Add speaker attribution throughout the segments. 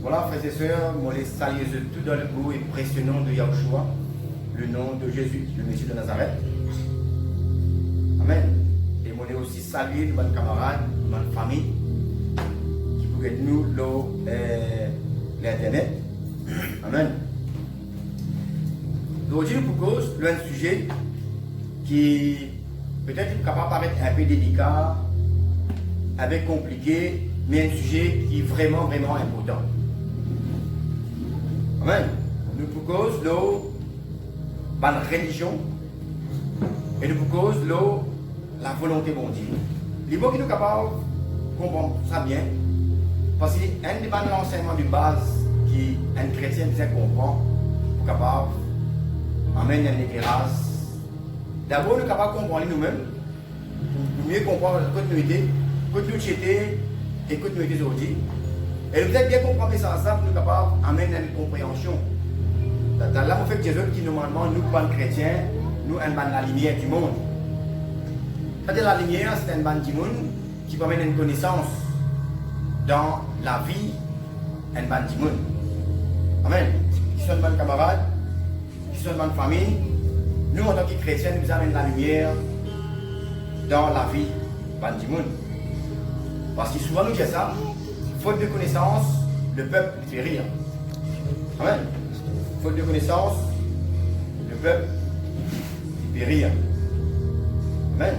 Speaker 1: Voilà, frères et sœurs, moi les salue tout dans le beau et précieux nom de Yahushua, le nom de Jésus, le Messie de Nazareth. Amen. Et moi aussi saluer nos camarades, nos familles, qui pourraient nous l'internet. Amen. Aujourd'hui, nous proposons un sujet qui peut-être est capable de paraître un peu délicat, un peu compliqué, mais un sujet qui est vraiment important. Amen. Nous proposons la religion et nous proposons la volonté de Dieu. Les mots qui nous capables de comprendre ça bien, parce que un des enseignements de base qui un chrétien bien comprend, pour capable amener un éclairage. D'abord, nous sommes capables de comprendre nous-mêmes, pour mieux comprendre la continuité et continuité aujourd'hui. Et vous êtes bien comprendre ça, pour nous capables d'amener une compréhension. Dans là, on fait que Jésus qui normalement, nous, comme chrétiens, nous, sommes la lumière du monde. C'est-à-dire la lumière, c'est une bande du monde qui permet une connaissance dans la vie, une bande du monde. Amen. Qui sont une bonne camarade, qui sont une bonne famille. Nous, en tant que chrétiens, nous amènons la lumière dans la vie, bande du monde. Parce que souvent nous disons ça, faute de connaissance, le peuple périt. Amen. Faute de connaissance, le peuple périt. Amen.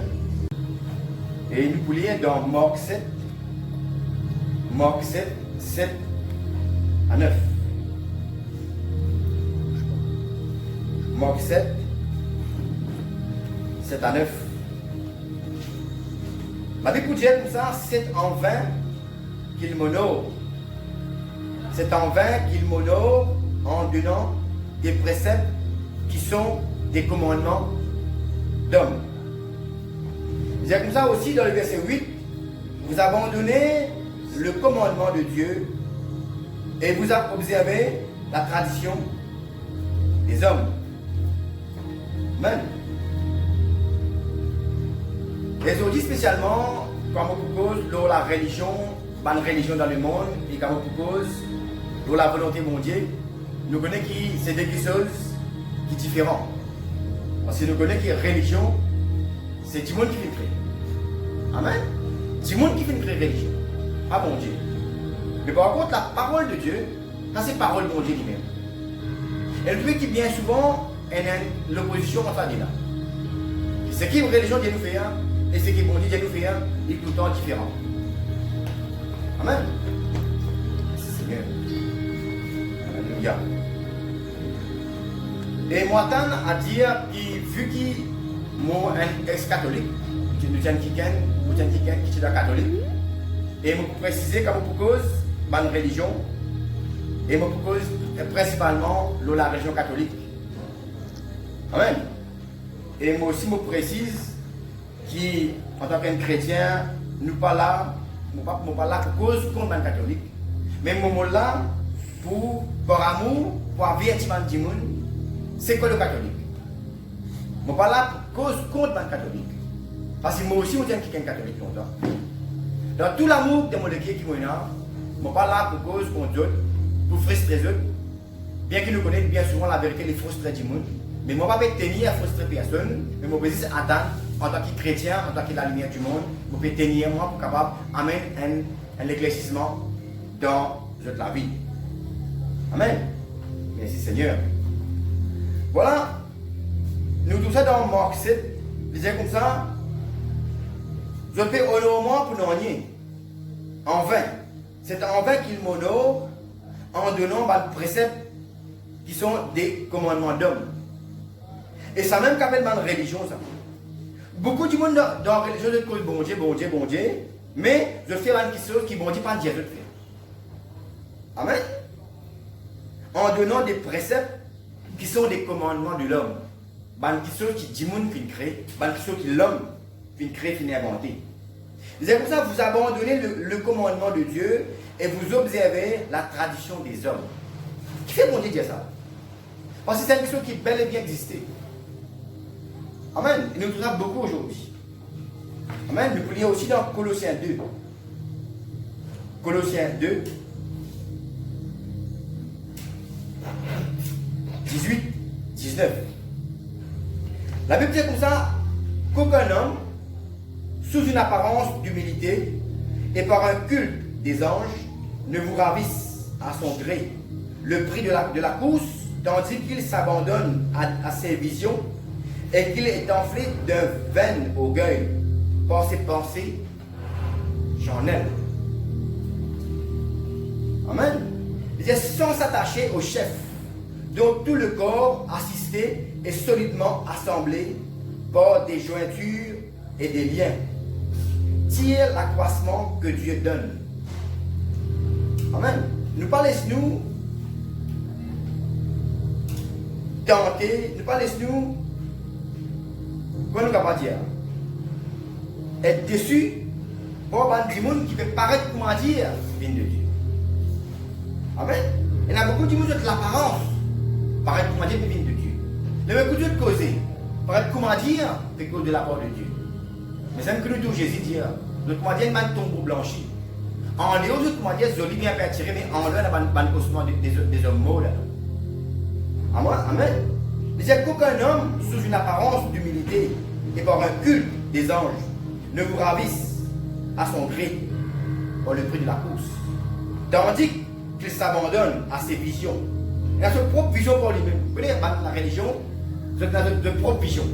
Speaker 1: Et nous pouvons lire dans Marc 7, 7 à 9. Marc 7, 7 à 9. La Bible dit comme ça, c'est en vain qu'il m'honore. C'est en vain qu'il m'honore en donnant des préceptes qui sont des commandements d'hommes. Il dit comme ça aussi dans le verset 8, vous abandonnez le commandement de Dieu et vous observez la tradition des hommes. Amen. Et aujourd'hui spécialement, quand on propose la religion, pas une religion dans le monde, et quand on propose la volonté mondiale, nous connaissons que c'est des choses qui sont différentes. Parce que nous connaissons que religion, c'est tout le monde qui fait créer. Amen. C'est tout le monde qui fait créer religion. Pas bon Dieu. Mais par contre, la parole de Dieu, ça c'est parole de mon Dieu lui-même. Et le truc qui bien souvent est l'opposition entre les deux. Ce qui est religion Dieu nous fait, et ce qui est bon Dieu nous fait, il est tout le temps différent. Amen. Merci Seigneur. Alléluia. Et moi, tant à dire, vu qu'il moi un ex-catholique, qui nous tient qui est catholique, et je préciser quand je propose ma religion, et je propose principalement la religion catholique. Amen. Et moi aussi, je précise qu'en tant qu'un chrétien, nous ne pas là pour cause contre les catholiques. Mais nous sommes là par amour, pour avertir du monde, c'est quoi le catholique. Nous ne pas là pour cause contre les catholiques. Parce que moi aussi, je suis un catholique longtemps. Dans tout l'amour de mon équipe qui est là, je ne pas là pour cause contre d'autres, pour frustrer les autres. Bien qu'ils nous connaissent bien souvent la vérité, les frustrés du monde. Mais moi, je ne peux pas tenir à frustrer personne, mais je peux juste attendre, en tant que chrétien, en tant que la lumière du monde, je peux tenir moi pour capable d'amener un éclaircissement dans la vie. Amen. Merci Seigneur. Voilà. Nous tout ça dans Marc 7, je disais comme ça, je fais honorement pour nous nier. En vain. C'est en vain qu'il m'honore en donnant des préceptes qui sont des commandements d'hommes. Et ça même qu'appelle ma religion, ça. Beaucoup de monde dans la religion de cause bon Dieu, mais je fais une chose qui bon Dieu pas Dieu de faire. Amen. En donnant des préceptes qui sont des commandements de l'homme. Des choses qui dit monde qui crée, des choses qui l'homme qui crée, qui inventé. C'est comme ça que vous abandonnez le commandement de Dieu et vous observez la tradition des hommes. Qui fait bon Dieu dire ça? Parce que c'est une chose qui bel et bien existait. Amen. Et nous trouvons beaucoup aujourd'hui. Amen. Nous pouvons lire aussi dans Colossiens 2. Colossiens 2. 18, 19. La Bible dit comme ça, qu'aucun homme, sous une apparence d'humilité et par un culte des anges, ne vous ravisse à son gré le prix de la course, tandis qu'il s'abandonne à ses visions et qu'il est enflé d'un vain orgueil par ses pensées charnelles. Amen. Il dit sans s'attacher au chef, dont tout le corps assisté est solidement assemblé par des jointures et des liens, tire l'accroissement que Dieu donne. Amen. Nous pas laissons-nous tenter, nous pas laissons-nous, comment nous capable dire, être déçus pour des gens qui peuvent paraître, comment dire, vigne de Dieu. Amen. Il y a beaucoup de gens qui ont l'apparence, paraître, comment dire, vigne de Dieu. Il y a beaucoup de gens qui causent, paraître, comment dire, c'est cause de la part de Dieu. Mais c'est même que nous disons Jésus dire, notre comment dire, il tombeau blanchi. En dehors de comment dire, joli bien tiré, mais en dehors, il y a un osement des hommes morts. Amen. Il dit qu'aucun homme, sous une apparence d'humilité et par un culte des anges, ne vous ravisse à son gré par le prix de la course. Tandis qu'il s'abandonne à ses visions. Il a sa propre vision pour lui-même. Vous connaissez la religion, c'est de propre vision.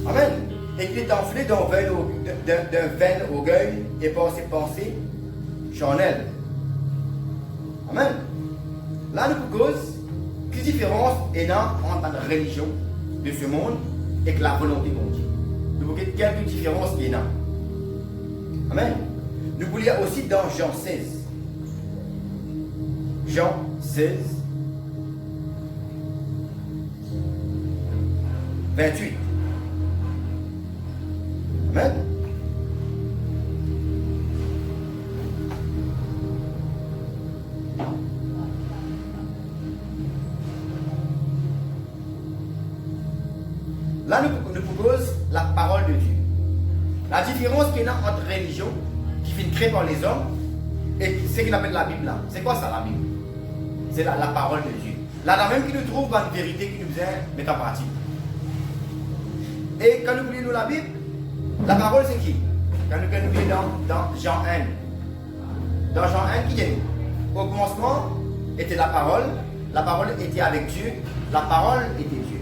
Speaker 1: Amen. Et qu'il est enflé d'un vain orgueil et par ses pensées charnelles. Amen. Là, nous cause quelle différence est là entre la religion de ce monde et la volonté de Dieu. Nous voyons quelques différences il y a. Amen. Nous voulons aussi dans Jean 16. Jean 16, 28. Amen. Là, nous propose la parole de Dieu. La différence qu'il y a entre religion, qui finit créée par les hommes, et ce qu'il appelle la Bible là. C'est quoi ça la Bible? C'est la parole de Dieu. Là, la même qui nous trouve dans une vérité qui nous est mettre en pratique. Et quand nous lisons la Bible, la parole c'est qui? Quand nous lisons dans Jean 1. Dans Jean 1, qui dit nous? Au commencement était la parole était avec Dieu, la parole était Dieu.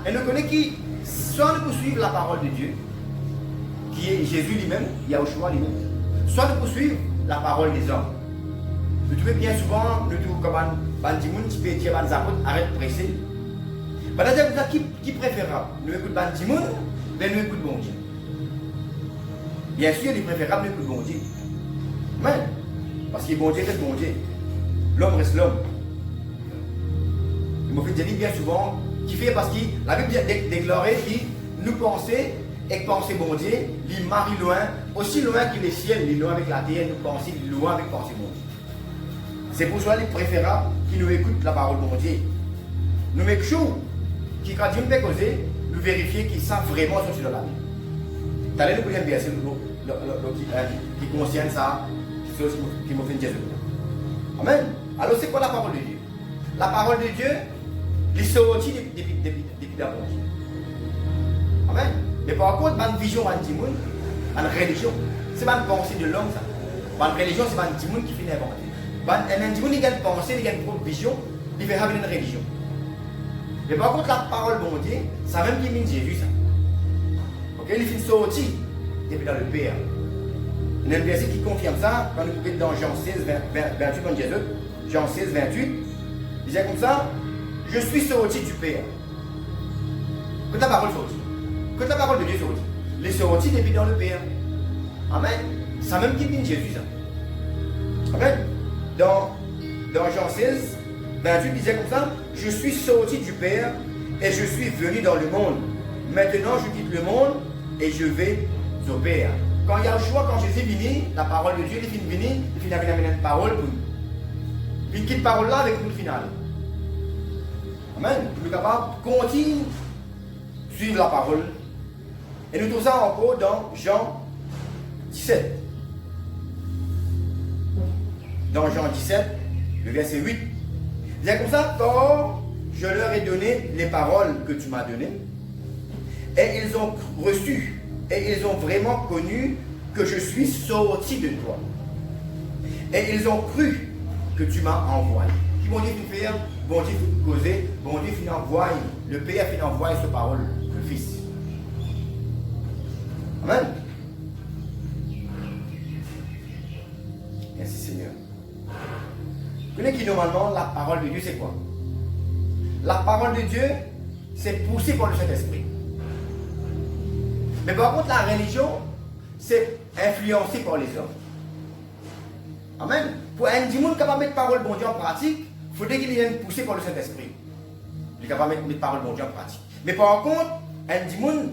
Speaker 1: Et nous connaissons qui? Soit nous poursuivons la parole de Dieu, qui est Jésus lui-même, Yahushua lui-même, soit nous poursuivons la parole des hommes. Vous trouvez bien souvent, nous trouvons comme un dimoun qui peut dire à arrête de presser. Qui préférable? Nous écoutons un dimoun, mais nous écoutons bon Dieu. Bien sûr, il est préférable de bon Dieu. Mais, parce que bon Dieu reste bon Dieu. L'homme reste l'homme. Il m'a fait dire bien souvent, qui fait parce que la Bible déclare que nous pensons et que penser bon Dieu, il marie loin, aussi loin que les ciels, il est loin avec la terre, nous pensons loin avec penser bon Dieu. C'est pour cela qu'il est préférable qu'il nous écoute la parole bon Dieu. Nous mettons chaud, qui quand Dieu nous fait causer, nous vérifier qu'ils savent vraiment ce que c'est dans la Bible. T'as l'air de bien verser qui concerne ça, qui m'a fait Jésus. Amen. Alors c'est quoi la parole de Dieu? La parole de Dieu, il se retire depuis d'abord. Amen. Mais par contre, une vision, une religion, c'est pas une pensée de l'homme, ça. Une religion, c'est pas un timoun qui finit inventer. Un timoun, il a une pensée, il a une propre vision, il fait une religion. Mais par contre, la parole bon Dieu, ça même qui mine Jésus, ça. Ok, il finit sortir depuis dans le Père. Il y a un verset qui confirme ça, quand nous regardons dans Jean 16, 28, comme Jésus, Jean 16, 28, il disait comme ça, je suis sorti du Père. Que ta parole sortit. Que la parole de Dieu sortit. Les sortis depuis dans le Père. Amen. Ça même qui mine Jésus, ça. Amen. Dans Jean 16, 28, il disait comme ça, je suis sorti du Père et je suis venu dans le monde. Maintenant, je quitte le monde et je vais au Père. Quand il y a le choix, quand Jésus est venu, la parole de Dieu, il finit venir, il finit avec une parole pour nous. Il quitte parole là avec une finale. Amen. Nous sommes capables de continuer à suivre la parole. Et nous trouvons ça encore dans Jean 17. Dans Jean 17, le verset 8. Il y a comme ça, quand je leur ai donné les paroles que tu m'as données, et ils ont reçu, et ils ont vraiment connu que je suis sorti de toi. Et ils ont cru que tu m'as envoyé. Qui bon Dieu finit faire, bon Dieu finit causer, bon Dieu finit envoyer, le Père finit envoyer sa parole, le Fils. Amen. Merci Seigneur. Vous connaissez qui normalement la parole de Dieu c'est quoi? La parole de Dieu c'est poussé par le Saint-Esprit. Mais par contre la religion c'est influencé par les hommes. Amen. Pour un monde capable de mettre parole de Dieu en pratique, il faudrait qu'il vienne poussé par le Saint-Esprit. Il est capable de mettre parole de Dieu en pratique. Mais par contre, un monde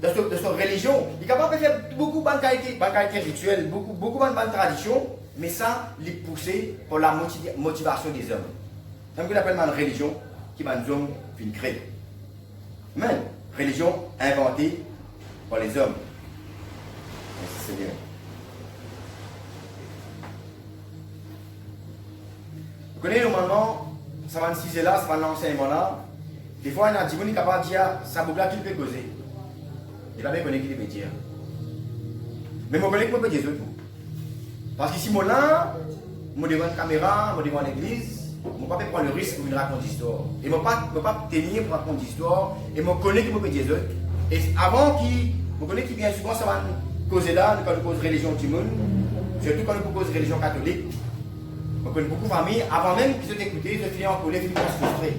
Speaker 1: de sa religion, il est capable de faire beaucoup de qualités rituelles, beaucoup de traditions, mais ça, il est poussé par la motivation des hommes. C'est ce qu'on appelle une religion qui va nous hommes créer. Amen. Religion inventée par les hommes. Merci Seigneur. Vous connaissez normalement, ça va nous là, ça va nous l'enseignement là. Des fois, il y a des gens qui sont capables de dire, ça boucle là qu'il peut causer. Il va bien connaître qu'il peut dire. Mais je connais que je peux dire tout. Parce que si je suis là, je suis devant une caméra, je suis devant l'église, je ne peux pas prendre le risque pour raconter l'histoire. Et je ne peux pas tenir pour raconter l'histoire. Et je connais que je peux dire tout. Et avant je connais qu'il bien souvent, ça va nous causer là, quand nous cause religion du monde, surtout quand nous cause religion catholique. Je connais beaucoup de familles, avant même qu'ils soient écoutés, ils finissent en colère, ils finissent frustrés.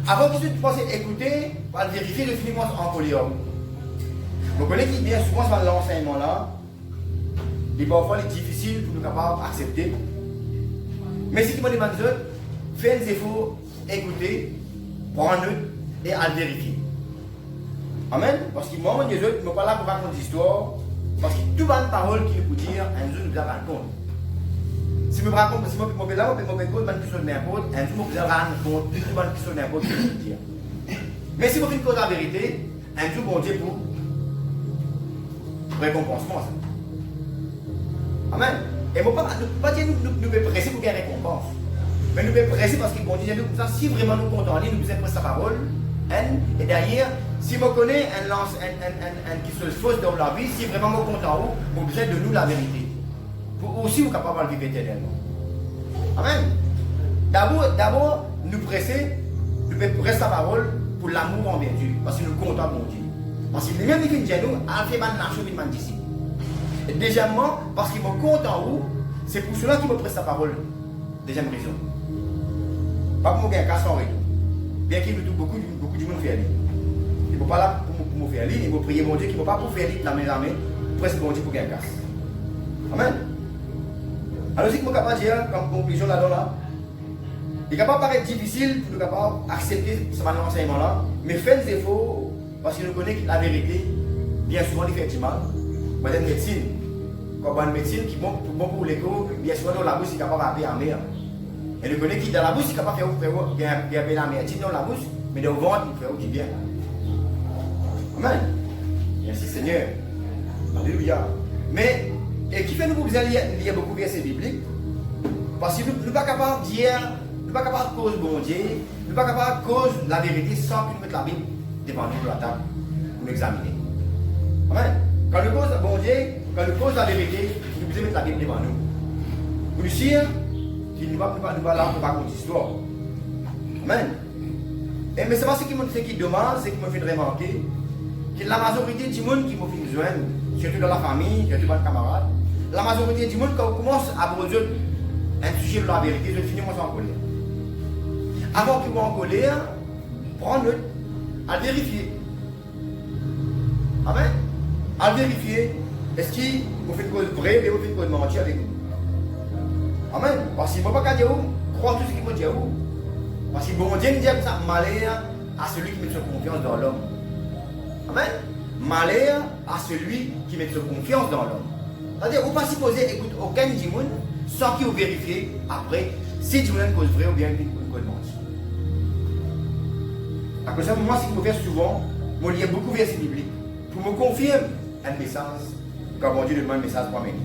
Speaker 1: Avant qu'ils soient pensés écouter, on va vérifier, ils finissent en colère. Je connais qu'il bien souvent, ça va l'enseignement là. Et parfois, il est difficile pour nous capables d'accepter. Mais si tu me demandes, fais un effort, écouter, prendre et à le vérifier. Amen. Parce que moi, je ne suis pas là pour raconter l'histoire. Parce que toute bonne parole qu'il peut dire, un jour nous a rendu compte. Si je me raconte, si je me là, je me mets compte, je me n'importe, un jour je me rends compte, je me mets n'importe ce que je veux dire. Mais si je fais une cause la vérité, un jour, bon Dieu pour récompensement. Amen. Et je ne peux pas dire que nous sommes pressés pour qu'il y ait une récompense. Mais nous sommes pressés parce que bon Dieu nous comme ça, si vraiment nous comptons en lui, nous sommes pressés sa parole. Et derrière, si je connais un qui se fausse dans la vie, si vraiment je compte en haut, je besoin de nous la vérité. Pour aussi vous capable de vivre éternellement. Amen. D'abord, nous presser, nous devons presser sa parole pour l'amour envers Dieu. Parce que nous comptons en Dieu. Parce que lui-même, il fait nous, il fait mal la chose, il m'a dit. Et deuxièmement, parce qu'il me compte en haut, c'est pour cela qu'il me presse sa parole. Deuxième raison. Pas pour me gagner un casse en retour. Bien qu'il me trouve beaucoup de monde faire lui. Il ne faut pas là pour me faire lui, il faut prier mon Dieu qu'il ne faut pas pour faire lui la main, presque mon Dieu pour gagner un casse. Amen. Alors, si je suis capable de dire, comme conclusion là-dedans, il est capable de paraître difficile pour nous capables d'accepter ce enseignement là, mais faites des efforts parce qu'il nous connaît que la vérité, bien souvent, il fait du mal. Moi, une médecine, comme une médecine qui est bon pour l'écho, bien souvent, dans la bouche, il est capable d'appeler la mer. Et nous connaît qui dans la bouche, il est capable de faire appeler la mer. Dans la bouche, mais dans le ventre, il fait du bien. Amen. Merci Seigneur. Alléluia. Mais, et qui fait nous besoin de lire beaucoup de versets bibliques? Parce que nous ne sommes pas capables de dire, nous ne sommes pas capables de cause bon Dieu, nous ne sommes pas capables de cause la vérité sans que nous mettions la Bible devant nous pour la table, pour nous examiner. Amen. Quand nous cause bon Dieu, quand nous cause la vérité, nous devons mettre la Bible devant nous. Pour nous dire qu'il ne va pas là pour raconter l'histoire. Amen. Et mais c'est pas ce qui est dommage, c'est qui me fait remarquer que la majorité du monde qui me fait besoin, surtout dans la famille, surtout dans les camarades, la majorité du monde, quand on commence à produire un sujet de la vérité, je finis en colère. Avant qu'ils soient en colère, prends-le, à vérifier. Amen. À vérifier, est-ce qu'il vous fait une cause vraie ou vous fait une cause mentir avec vous. Amen. Parce qu'il ne faut pas dire où, croire tout ce qu'il faut dire où. Parce que bon Dieu nous dit ça, malheur à celui qui met sa confiance dans l'homme. Amen. Malheur à celui qui met sa confiance dans l'homme. C'est-à-dire, vous ne pouvez pas supposer, écoute, aucun du monde sans qu'il vous vérifie après si tu veux une cause vraie ou bien une cause mentie. À cause de ça, moi, ce qu'il faut faire souvent, je lis beaucoup de versets bibliques pour me confirmer un message, quand mon Dieu demande un message pour m'aider.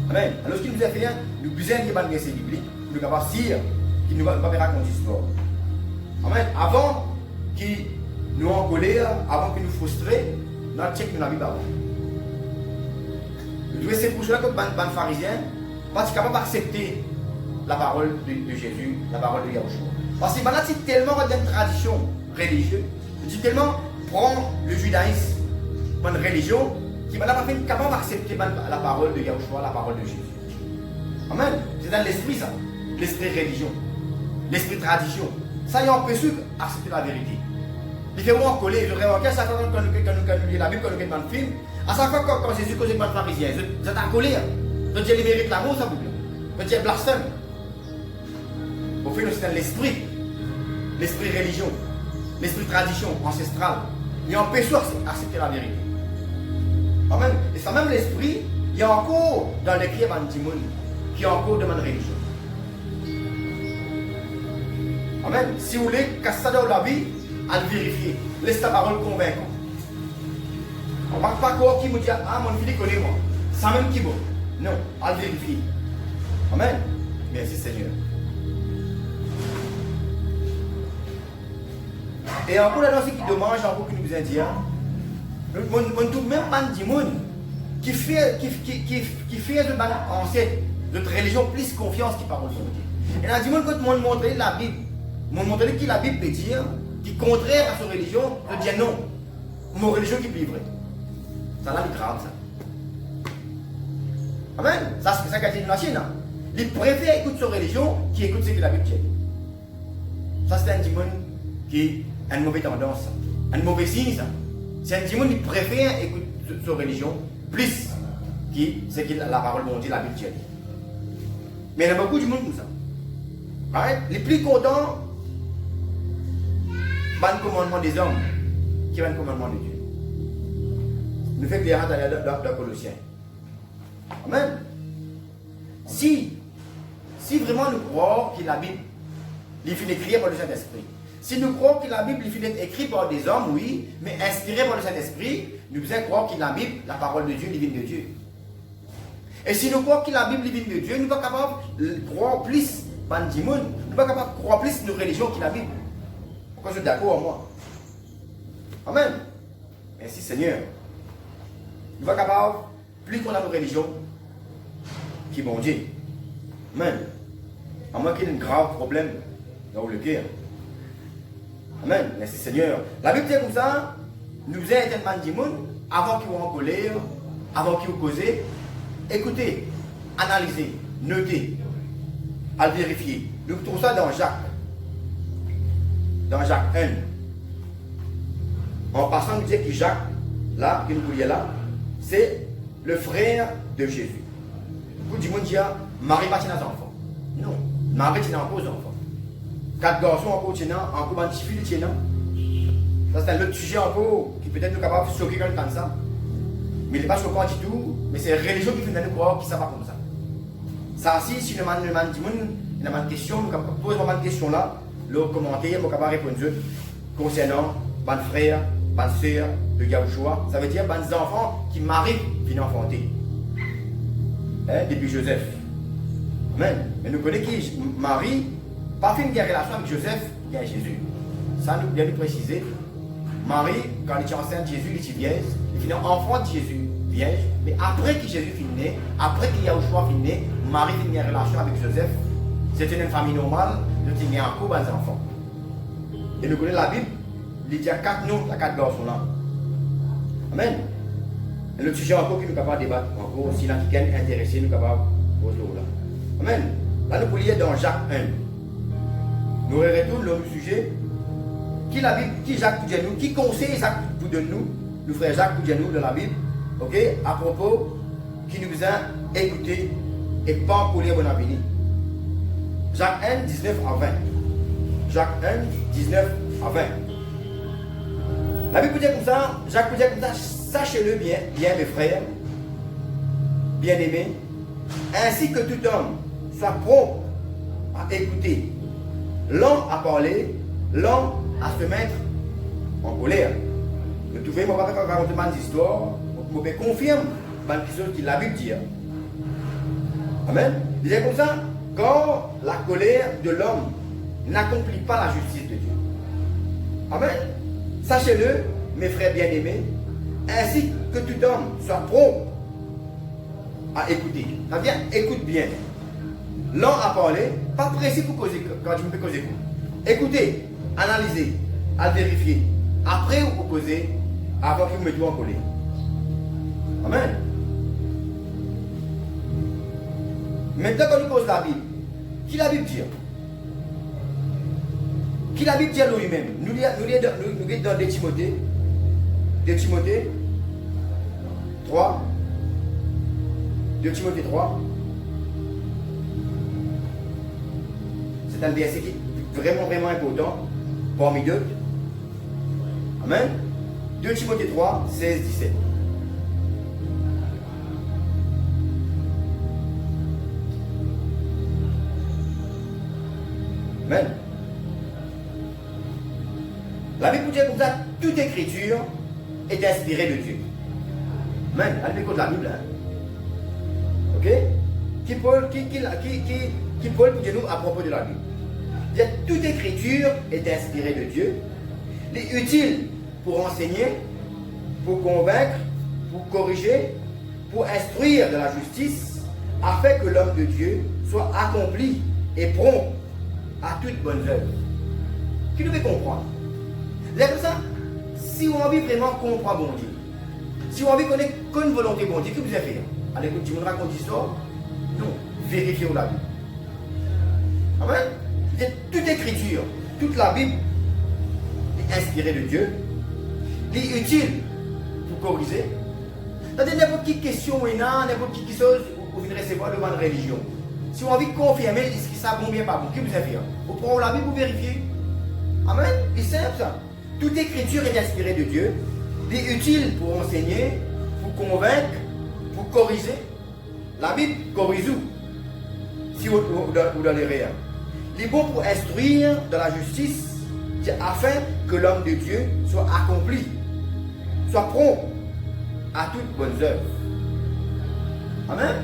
Speaker 1: Amen. Alors, ce qu'il nous a fait, nous besoin de lire un verset biblique pour nous capables de dire qu'il ne va pas raconter l'histoire. Amen. Avant qu'ils nous en colère, avant qu'ils nous frustrent, nous avons checké la Bible avant. C'est pour cela que les pharisiens ne sont pas capables d'accepter la parole de Jésus, la parole de Yahushua. Parce que maintenant, c'est tellement d'une tradition religieuse, c'est tellement prend le judaïsme comme une religion, qui maintenant pas capable d'accepter la parole de Yahushua, la parole de Jésus. Amen. C'est dans l'esprit ça, l'esprit religion, l'esprit tradition. Ça, ils ont empêché d'accepter la vérité. Il fait vraiment coller, je remarque à chaque fois quand nous lit la Bible, quand nous regardons le film, à chaque fois quand Jésus cause avec les pharisiens, vous êtes en colère. Vous dites, il mérite l'amour, ça vous plaît. Vous dites, blasphème. Au fait, c'est dans l'esprit religion, l'esprit tradition ancestrale. Il empêche d'accepter la vérité. Amen. Et ça même l'esprit, il y a encore dans l'écrit Bandimoun, qui est encore de ma religion. Amen. Si vous voulez, quand ça dans la vie, à le vérifier. Laisse ta parole convaincante. On ne parle pas quoi qui me dit, ah mon fils connaît moi. Ça même qui bon. Non, à le vérifier. Amen. Merci Seigneur. Et encore là, c'est qui demande, encore qui nous indiens. On trouve même pas de monde qui fait de ancêtre, de religion plus confiance qui parle de Dieu. Et là, dis-moi que monde montrer la Bible, montrer qui la Bible peut dire, qui est contraire à sa religion, de dire non, mon religion qui est vraie. Ça là, c'est grave ça. Amen. Ça, c'est ça qu'a dit la Chine. Il préfère écouter sa religion qui écoute ce que la Bible dit. Ça, c'est un démon qui a une mauvaise tendance, un mauvais signe. Ça. C'est un démon qui préfère écouter sa religion plus que ce que la parole de Dieu, la Bible dit. Mais il y a beaucoup de monde comme ça. Right? Les plus contents, c'est le commandement des hommes qui est le commandement de Dieu. Nous faisons clair dans Colossiens. Amen. Si vraiment nous croyons que la Bible est écrite par le Saint-Esprit, si nous croyons que la Bible est écrite par des hommes, oui, mais inspirée par le Saint-Esprit, nous devons croire que la Bible, la parole de Dieu, vient de Dieu. Et si nous croyons que la Bible vient de Dieu, nous ne sommes pas capables de croire plus dans le monde, nous ne sommes pas capables de croire plus dans nos religions que la Bible. Pourquoi je suis d'accord avec moi? Amen. Merci Seigneur. Nous ne sommes pas capables, plus qu'on a nos religions, qui bon Dieu. Amen. À moins qu'il y ait un grave problème dans le cœur. Amen. Merci Seigneur. La Bible dit comme ça, nous aidons tellement de monde avant qu'ils soient en colère, avant qu'ils vous causent. Écoutez, analysez, notez, à le vérifier. Nous trouvons ça dans Jacques. Dans Jacques 1. En passant, nous disons que Jacques, là, que nous voyons là, c'est le frère de Jésus. Beaucoup de monde dit, Marie pas des enfants. Non, Marie tient encore des enfants. 4 garçons encore tiennent, encore un petit fils tiennent. Ça c'est un autre sujet encore qui peut-être nous capable de choquer quelqu'un comme ça. Mais il n'est pas choquant du tout, mais c'est la religion qui fait nous croire que ça va comme ça. Ça si nous demandons une question, nous posons une question là, le commentaire, nous capable répondre concernant les frères, les sœurs de Yahushua. Ça veut dire les enfants qui marient viennent enfanter. Depuis Joseph. Amen. Mais nous connaissons que Marie, pas fait une relation avec Joseph, il y a Jésus. Ça nous bien nous préciser. Marie, quand elle était enceinte de Jésus, elle était vierge, elle finit enfant de Jésus, vierge. Mais après que Jésus finit, après que Yahushua finit, Marie finit une relation avec Joseph. C'était une famille normale, nous tenions un couple des enfants. Et nous connaissons la Bible, il y a 4 noms, il y a 4 garçons là. Amen. Et le sujet encore qui nous capable de débattre, encore, si l'antiquaine est intéressé, nous capable de poser là. Amen. Là, nous pouvons lire dans Jacques 1. Nous retournons le sujet. Qui la Bible, qui Jacques Poudianou, qui conseille Jacques Poudianou, le frère Jacques Poudianou de la Bible, ok, à propos, qui nous a écouté et pas pour les bon avenir. Jacques 1, 19 à 20. Jacques 1, 19 à 20. La Bible peut dire comme ça, Jacques peut dire comme ça, sachez-le bien, mes frères, bien-aimés, ainsi que tout homme soit prompt à écouter, lent à parler, lent à se mettre en colère. Vous trouvez, moi, pas raconter des histoires, vous pouvez confirmer quelque chose que la Bible dit. Amen. Il dit comme ça, quand la colère de l'homme n'accomplit pas la justice de Dieu. Amen. Sachez-le, mes frères bien-aimés, ainsi que tout homme soit prompt à écouter. Ça veut dire, écoute bien. Lent à parler, pas précis pour causer quand tu me fais causer. Écoutez, analysez, à vérifier. Après, vous causez, avant que vous mettez en colère. Amen. Maintenant, quand nous cause la Bible, qui la Bible dit? Qui la Bible dit lui-même? Nous sommes dans 2 Timothée. 2 Timothée 3. 2 Timothée 3. C'est un verset qui est vraiment important parmi d'autres. Amen. 2 Timothée 3, 16, 17. Amen. La Bible dit comme ça, toute écriture est inspirée de Dieu. Amen. Allez écoute la Bible. Hein? Ok? Qui Paul pour dire nous à propos de la Bible. Il dit, toute écriture est inspirée de Dieu. Elle est utile pour enseigner, pour convaincre, pour corriger, pour instruire de la justice, afin que l'homme de Dieu soit accompli et prompt à toute bonne œuvre. Qui devait comprendre? C'est comme ça, si on a envie vraiment comprendre bon Dieu, si on a envie de connaître qu'une volonté bon Dieu, que vous avez fait? Allez, écoute, tu me racontes l'histoire? Non, vérifiez la Bible. Amen. Toute écriture, toute la Bible est inspirée de Dieu, est utile pour corriger. C'est-à-dire n'importe quelle question, n'importe quelle chose, vous venez recevoir devant une religion. Si on a envie de confirmer, est-ce que ça bon bien pas bon, que vous avez fait? Vous prenez la Bible pour vérifier. Amen. C'est simple ça. Toute écriture est inspirée de Dieu, est utile pour enseigner, pour convaincre, pour corriger. La Bible corrige où? Si vous dans les réels. Il est bon pour instruire de la justice, afin que l'homme de Dieu soit accompli, soit prompt à toutes bonnes œuvres. Amen.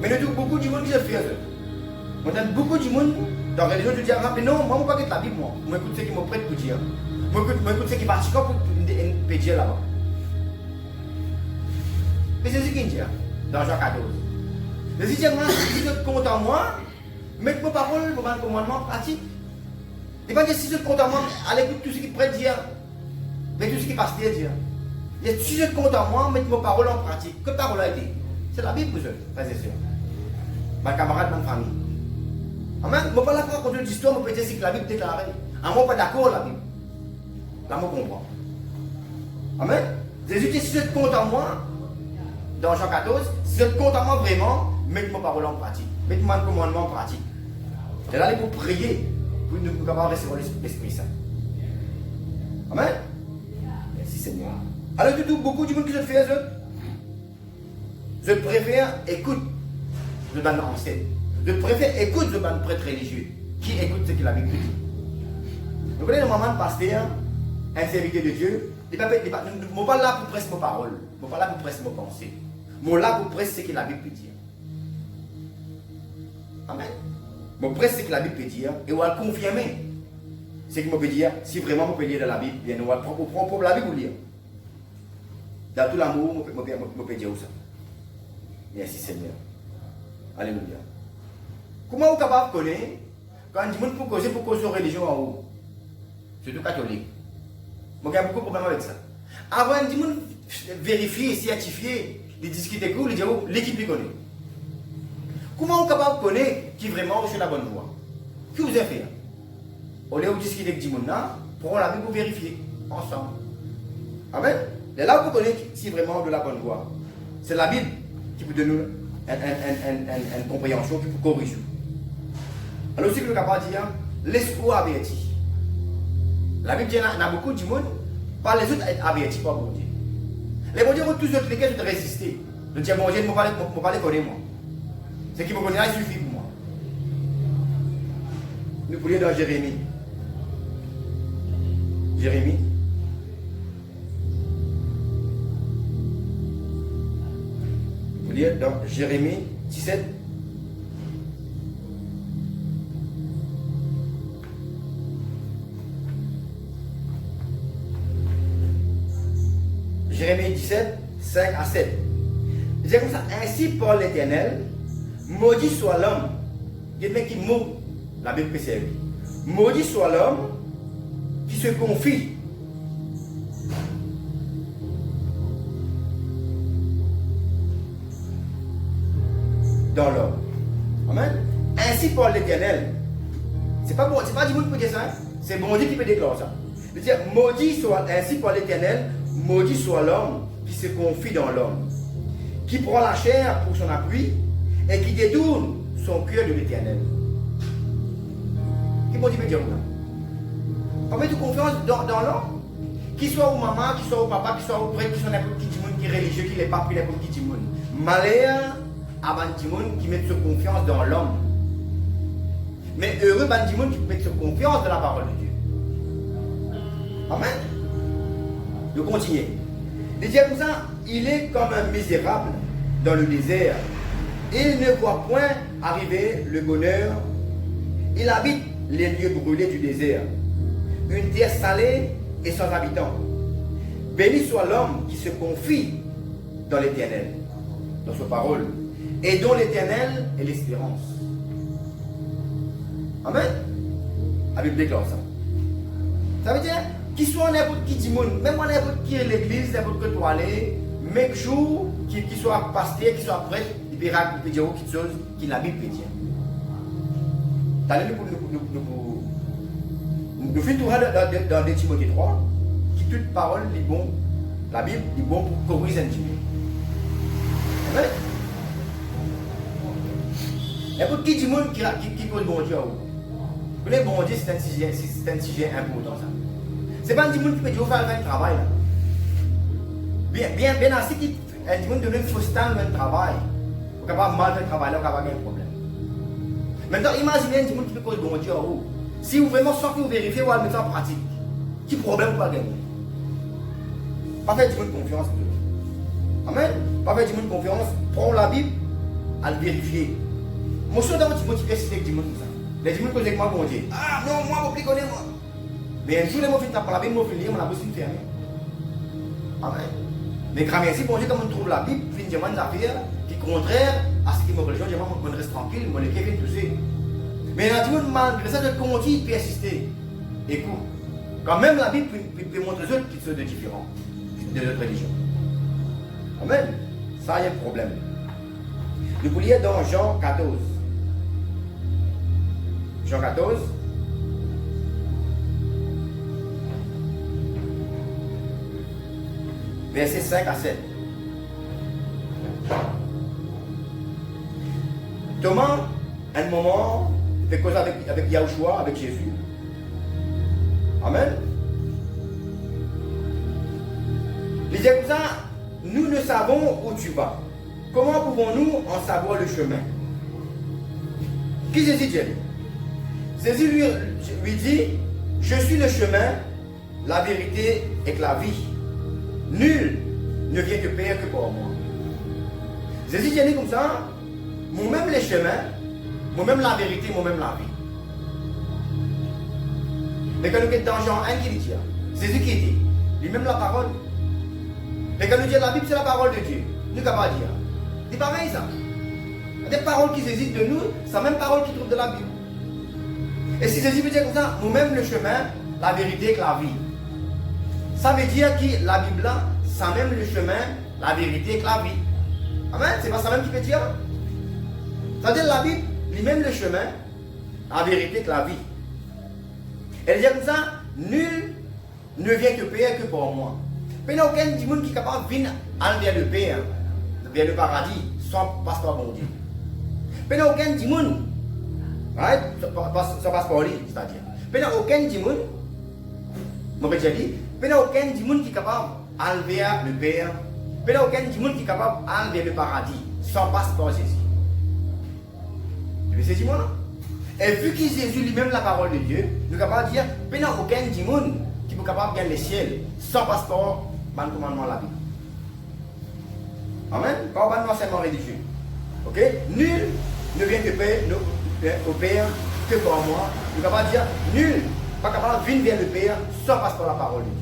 Speaker 1: Mais nous avons beaucoup de monde qui se fait. On a beaucoup de monde dans la religion qui dit non, moi je ne pas la Bible, moi. Je écoute ce qui me prête pour dire. Je écoute ce qui participent pour dire là-bas. Mais c'est ce qu'il dit dans Jean 14. Jésus dit, si vous êtes content en moi, mettez vos paroles pour un commandement pratique. Il va dire, si vous êtes content en moi, allez écouter tout ce qui prête dire. Mais tout ce qui passe dire. Il dit, si vous êtes content en moi, mettez vos paroles en pratique. Que parole a été? C'est la Bible, vous êtes, frères et sœurs. Ma camarade, ma famille. Amen. Je ne peux pas la raconter l'histoire, je peux dire que la Bible déclarée. Je ne suis pas d'accord avec la Bible. Là, je comprends. Amen. Jésus dit, si vous êtes content en moi, dans Jean 14, si vous êtes content en moi vraiment, mettez vos paroles en pratique. Mettez mon commandement en pratique. Et là, pour prier, pour nous pouvoir recevoir l'Esprit Saint. Amen. Merci Seigneur. Alors, beaucoup de monde qui se fait, je préfère écoute de ban enseigne. Je préfère écoute de ban prêtre religieux qui écoute ce que la Bible dit. Vous connaissez le moment de pasteur, un serviteur de Dieu, je ne suis pas là pour presser mes paroles, je ne suis pas là pour presser mes pensées. Je suis là pour presser ce que la Bible peut dire. Amen. Je presse ce que la Bible peut dire et on va confirmer ce que je peux dire. Si vraiment je peux lire dans la Bible, bien, on va prendre la Bible pour lire. Dans tout l'amour, je peux dire ça. Merci Seigneur. Alléluia. Comment vous êtes capable de connaître quand on dit pour causer de religion en haut? Surtout catholique. Moi, j'ai beaucoup de problèmes avec ça. Avant, on dit vérifier, certifier, les discuter cool, les dire l'équipe les connaît. Comment vous êtes capable de connaître qui vraiment sur la bonne voie? Que vous avez fait? Au lieu de discuter avec Dimona, prenons la Bible pour vérifier ensemble. Amen. Et là, vous connaissez si vraiment de la bonne voie. C'est la Bible qui peut donner une compréhension qui peut corriger. Alors, ce que le capable de dire, l'esprit averti. La Bible dit qu'il y a beaucoup de monde, pas les autres être avertis par bon Dieu. Les bon Dieu vont tous autres lesquels de résister. Le dire, bon Dieu, je ne vais pas les connaître, moi. Ce qui me connaît là, il suffit pour moi. Nous pourrions dans Jérémie. Jérémie. Nous pourrions dans Jérémie 17. Jérémie 17, 5 à 7. Il dit comme ça, ainsi parle l'Éternel, maudit soit l'homme. Il y a des qui mot, la Bible précise. Maudit soit l'homme qui se confie dans l'homme. Amen. Ainsi parle l'Éternel. C'est pas du monde qui peut dire ça, hein? C'est bon Dieu qui peut déclarer ça. Il dit, maudit soit, ainsi parle l'Éternel, maudit soit l'homme qui se confie dans l'homme, qui prend la chair pour son appui et qui détourne son cœur de l'Éternel. Qui bon Dieu peut dire ça? On met de confiance dans l'homme, qu'il soit au maman, qu'il soit au papa, qu'il soit au prêtre, qu'il soit n'importe qui monde qui est religieux, qui n'est pas pris n'importe qui monde. Malheur à Bandimoun qui met sa confiance dans l'homme. Mais heureux Bandimoun qui met sa confiance dans la parole de Dieu. Amen. De continuer. Il dit comme ça, il est comme un misérable dans le désert. Il ne voit point arriver le bonheur. Il habite les lieux brûlés du désert. Une terre salée et sans habitants. Béni soit l'homme qui se confie dans l'Éternel, dans sa parole, et dont l'Éternel est l'espérance. Amen. La Bible déclare ça. Ça veut dire, qu'il soit n'importe qui dit monde, même n'importe qui est l'église, n'importe qui doit aller, même jour, qu'il soit pasteur, qu'il soit prêtre, il peut dire quelque chose qui la Bible peut dire. Nous finissons dans 2 Timothée 3, qui toute parole est bon, la Bible est bon pour corriger un petit peu. Amen. N'importe qui dit monde qui cause bon Dieu. Vous voyez, bon Dieu, c'est un sujet important ça. C'est pas un monde qui peut dire faire le travail. Bien assez qui un monde donne une fausse temps le travail. Vous êtes capable de mal faire le travail, là, vous avez un problème. Maintenant, imaginez un monde qui peut causer bon Dieu. Si vous vraiment sans que vous vérifiez, vous allez mettre ça en pratique. Quel problème vous allez gagner? Pas faire du monde confiance. Amen. Pas faire du monde confiance. Prends la Bible, à le vérifier. Moi, je suis dans votre motivation avec du monde comme ça. Les gens qui connaissent moi, bon Dieu. Ah non, moi, je ne connais pas. Mais un jour, les mots finissent par la Bible, je finis, on a besoin de faire. Amen. Mais quand même, si bon Dieu, comme on trouve la Bible, il y a des affaires qui sont contraires à ce qui me religion, je reste tranquille, je ne vais pas pousser. Mais il y a des gens malgré ça, je continue de persister. Écoute, quand même la Bible peut montrer aux autres qui sont différents de notre religion. Amen. Ça, il y a un problème. Nous pouvons lire dans Jean 14. Jean 14. Versets 5 à 7. Thomas, à un moment, fait cause avec Yahushua, avec Jésus. Amen. Il disait comme ça, nous ne savons où tu vas. Comment pouvons-nous en savoir le chemin? Qui Jésus dit? Jésus lui dit, je suis le chemin, la vérité et la vie. Nul ne vient que Père que pour moi. Jésus dit comme ça, moi-même les chemins, moi-même la vérité, moi-même la vie. Mais quand nous sommes dans Jean 1 qui dit, Jésus qui dit, lui-même la parole. Mais quand nous disons la Bible, c'est la parole de Dieu. Nous ne pouvons pas dire. C'est pareil ça. Des paroles qui hésitent de nous, c'est la même parole qui trouve de la Bible. Et si Jésus veut dire comme ça, nous-mêmes le chemin, la vérité et la vie. Ça veut dire que la Bible là, c'est même le chemin, la vérité et la vie. Amen. C'est pas ça même qui peut dire. Ça veut dire la Bible, lui-même le chemin, la vérité et la vie. Elle dit comme ça, nul ne vient que Père que pour moi. Mais il n'y a aucun monde qui est capable de venir vers le Père, vers le paradis, sans passer par mon Dieu. Mais il n'y a aucun monde, right? Sans passer par lui, c'est-à-dire. Mais il n'y a aucun monde, mon père dit, mais il n'y a aucun monde qui est capable d'aller vers le Père. Mais il n'y a aucun monde qui est capable d'aller vers le paradis, sans passer par Jésus. Tu veux saisir moi là? Et vu que Jésus lui-même la parole de Dieu, nous sommes capables de dire, mais il n'y a aucun monde qui est capable de gagner le ciel sans passeport, dans le commandement de la Bible. Amen. Pas un enseignement religieux. Ok? Nul ne vient au Père que par moi. Nous sommes capables de dire, nul n'est pas capable de venir vers le Père sans passeport la parole de Dieu.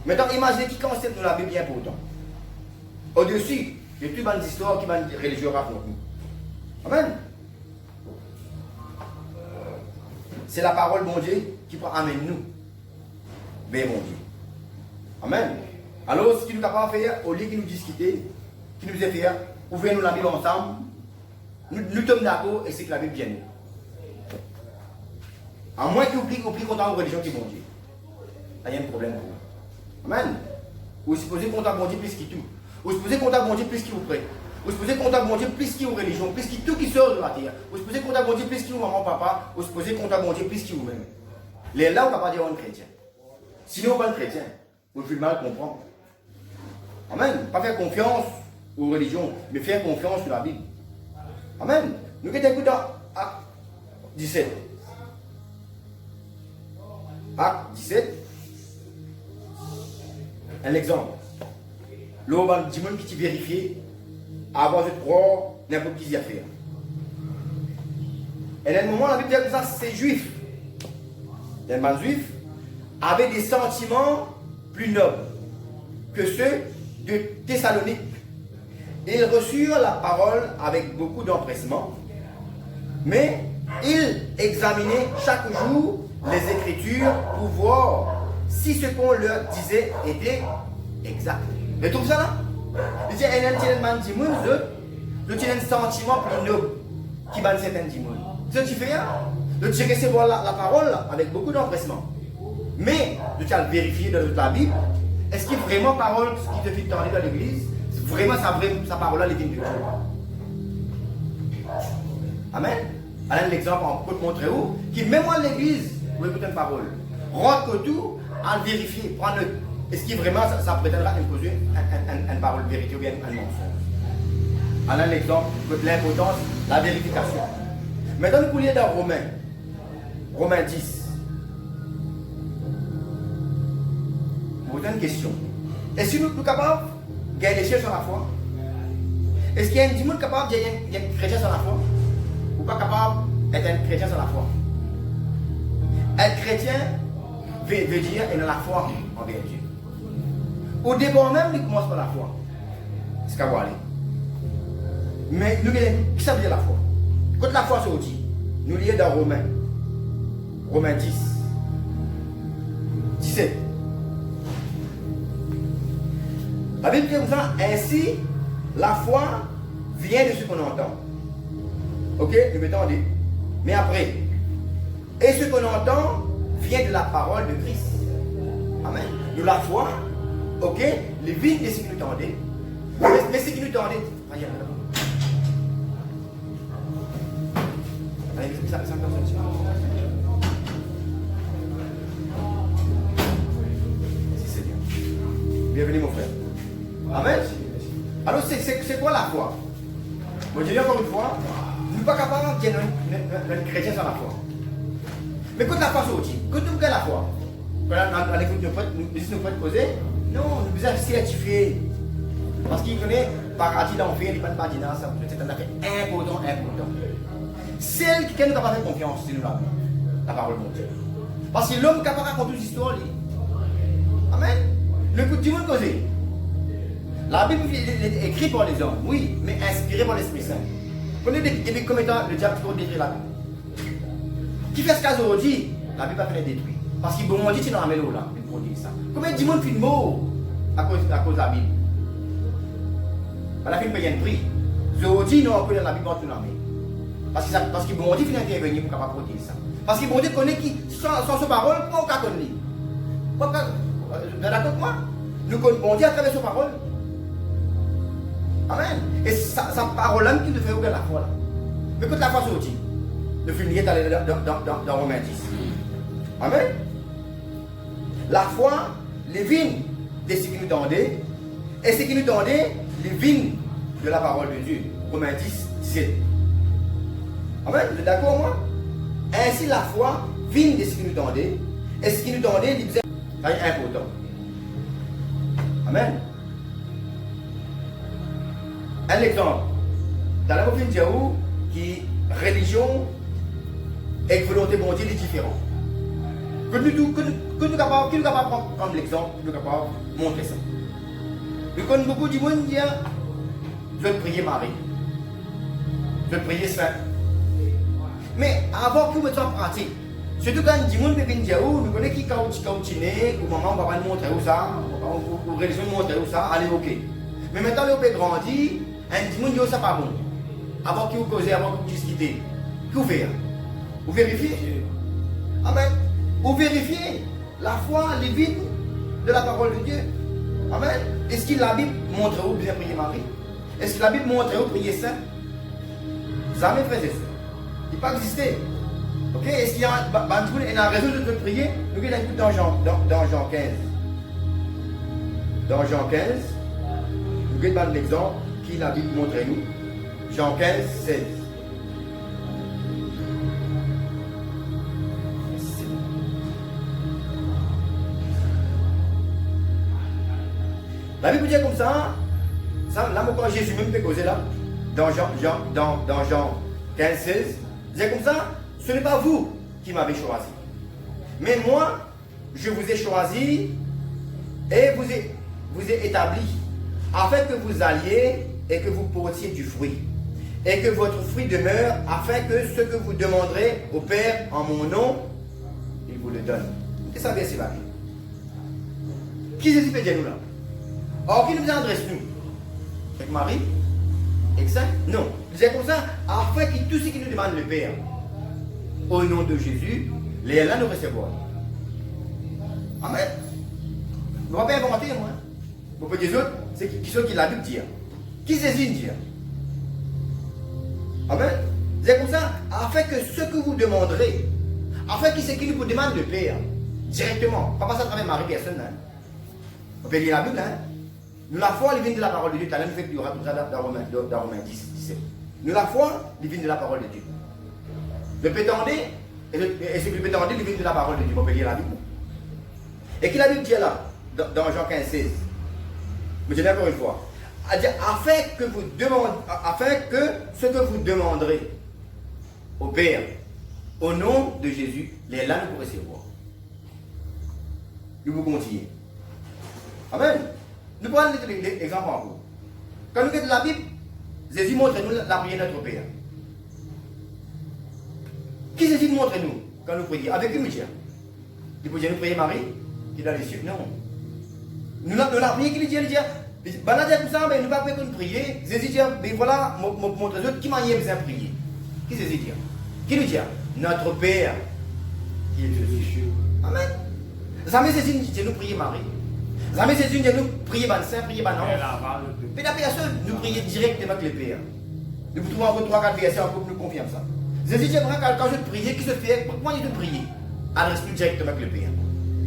Speaker 1: Maintenant, imaginez qui concept de la Bible est important. Au-dessus de toutes les histoires qui les religieux racontent. Amen. C'est la parole bon Dieu qui peut amener nous vers bon Dieu. Amen. Alors, ce qui nous est capable de faire, au lieu de nous discuter, qui nous est fait, ouvrez-nous la Bible ensemble, nous sommes d'accord et c'est que la Bible vient nous. À moins que vous priez contre une religion qui est bon Dieu. Il y a un problème pour vous. Amen. Vous supposez qu'on a bon Dieu plus qu'il tout. Vous supposez qu'on a bon Dieu plus qu'il vous prête. Vous supposez qu'on a bon Dieu plus qu'il vous religion, plus qu'il tout qui sort de la terre. Vous supposez qu'on a bon Dieu plus qu'il vous maman, papa. Vous supposez qu'on a bon Dieu plus qu'il vous-même. Les là, on ne va pas dire on est chrétien. Sinon, on n'est pas chrétien. Vous pouvez mal comprendre. Amen. Pas faire confiance aux religions, mais faire confiance sur la Bible. Amen. Nous qui écoutons Acte 17. Acte 17. Un exemple. L'homme va dire qui t'y vérifie avant de croire n'importe qui y a fait. Et à un moment, la Bible dit que ça, c'est juif. Les man juifs avaient des sentiments plus nobles que ceux de Thessalonique. Ils reçurent la parole avec beaucoup d'empressement, mais ils examinaient chaque jour les Écritures pour voir si ce qu'on leur disait était exact. Vous trouvez ça là? Il dit, il y a un man qui dit, un sentiment plus noble qui va certains dire. C'est ce que tu fais, tu recevoir la parole avec beaucoup d'empressement. Mais tu as vérifié dans la Bible, est-ce qu'il y a vraiment parole qui te fait parler dans l'église? Vraiment, sa parole-là, elle est de Dieu. Amen. Alors, l'exemple, on peut te montrer où, qui même à l'église, vous écoutez une parole. Rentre que tout, à vérifier, prendre le. Est-ce qu'il vraiment, ça prétendra imposer une parole vérité ou bien un mensonge? Alors, l'exemple, l'importance, la vérification. Maintenant, nous pouvons lire dans Romains 10. Vous avez une question. Est-ce que nous sommes capables de gagner les cieux sur la foi? Est-ce qu'il y a un monde capable de gagner un chrétien sur la foi? Ou pas capable d'être un chrétien sur la foi? Être chrétien veut dire être dans la foi envers Dieu. Au départ même, il commence par la foi. C'est ce qu'on va aller. Mais nous, qui ça veut dire la foi? Quand la foi sortit, nous lisons dans Romains 10, 17. La Bible dit comme ça, ainsi, la foi vient de ce qu'on entend. Ok, nous mettons en dit. Mais après, et ce qu'on entend vient de la parole de Christ. Amen. De la foi, ok, les vignes de ce qui nous tendait. Mais ce qui nous tendait, allez, ça bienvenue mon frère. Amen. Alors c'est quoi la foi? Bon, je dis encore une fois, nous ne sommes pas capables de dire un chrétien sans la foi. Mais quand la foi sortit, quand nous avons la foi, quand l'écoute nous peut poser, non, nous devons certifier. Parce qu'il connaît paradis d'enfer, il n'y a pas de paradis dans ça, c'est un affaire important. Celle qui nous a pas fait confiance, c'est nous la parole de Dieu. Parce que l'homme qui a pas raconté une histoire, amen. Le coup du monde causé. La Bible est écrite par les hommes, oui, mais inspirée par l'Esprit Saint. Prenez des commentaires, le diable qui détruire la Bible. Qui fait ce cas aujourd'hui, la Bible va faire détruire. Parce qu'il bon dit tu dans la mélo là, pour dire ça. Combien de monde fait de mots à cause de la Bible? À la fin, il paye un prix. Aujourd'hui, nous on peut dans la Bible dans la main. Parce que bon Dieu finit intervenir pour capable protéger ça. Parce que bon Dieu connaît qui sans sa parole, pas au cas connu. Vous êtes d'accord avec moi? Nous connaissons bon Dieu à travers sa parole. Amen. Et sa parole-là qui nous fait ouvrir la foi là. Mais quand la foi sortit, le film est allé dans Romains 10. Amen. La foi, les vignes de ce qui nous tendait, et ce qui nous tendait, les vignes de la parole de Dieu. Romains 10, 17. Amen. Vous êtes d'accord moi? Ainsi la foi, vigne de ce qui nous tendait, et ce qui nous tendait, il c'est important. Amen. Un exemple. Dans la Bible, qui religion et volonté bon Dieu est différent. que nous capables prendre comme l'exemple, nous capables de montrer ça. Nous connaissons beaucoup de monde qui disent, je vais prier Marie, je vais prier Saint. Mais avant que nous soyons pratiques, surtout quand les gens viennent dire, nous connaissons qui cautiné, ou maman va nous montrer où ça, ou religion montrer où ça, allez ok. Mais maintenant, le peut grandir, un monde dit ça pas bon. Avant que vous causez, avant que vous discutez, vous faites. Vous vérifiez. Amen. Vous vérifiez la foi divine de la parole de Dieu. Amen. Est-ce que la Bible montre où bien prier Marie? Est-ce que la Bible montre où prier Saint? Jamais frères et sœurs. Il n'a pas existé. Ok? Est-ce qu'il y a une raison de prier? Nous regardons dans Jean 15. Dans Jean 15, nous regardons l'exemple qui la Bible montre nous. Jean 15, 16. La Bible dit comme ça, là, quand Jésus même peut causer là, dans Jean 15, 16, il dit comme ça, ce n'est pas vous qui m'avez choisi, mais moi, je vous ai choisi et vous ai établi, afin que vous alliez et que vous portiez du fruit, et que votre fruit demeure, afin que ce que vous demanderez au Père en mon nom, il vous le donne. Qu'est-ce que ça veut dire, la Bible? Qui Jésus peut dire nous là? Or, qui nous adresse nous? Avec Marie? Avec ça? Non. Il disait comme ça, afin que tout ce qui nous demande le Père, au nom de Jésus, les là nous recevrons. Amen. Je ne vais pas inventer, moi. Vous pouvez dire autres, c'est qui sont qui la Bible dit. Qui Jésus dit? Amen. Il disait comme ça, afin que ce que vous demanderez, afin que ce qui nous demande le Père, directement, pas passer à travers Marie, personne. Hein. On peut lire la Bible, hein? Nous la foi, il vient de la parole de Dieu. Tu as même fait dans Romains 10, 17. Nous la foi, il vient de la parole de Dieu. Le pétendé, et ce que le pétendé, il vient de la parole de Dieu. On peut lire la Bible. Et qui la Bible dit là, dans Jean 15, 16. Mais je dis encore une fois. Afin que ce que vous demanderez au Père, au nom de Jésus, les là nous pourrez recevoir. Nous vous continuer. Amen. Nous prenons l'exemple en cours. Quand nous regardons la Bible, Jésus montre-nous la prière de notre Père. Qui Jésus montre-nous quand nous prions? Avec qui nous disons? Il faut nous prier Marie, qui est dans les cieux. Non. Nous la prière qui lui dit, il dit, ben là, comme ça, mais nous ne pouvons pas prier. Jésus dit, mais voilà, montre-nous qui manière besoin de prier. Qui Jésus dit? Qui nous dit? Notre Père, qui est Jésus. Amen. Jamais Jésus dit, nous prier Marie. Jamais Jésus dit nous prier par le Saint, prier par l'ange. Mais la personne, nous prier directement avec le Père. Nous trouvons encore 3-4 versets pour nous confirmer ça. Jésus dit quand je prie, qui se fait, pourquoi il nous prier? Adresse-nous directement avec le Père.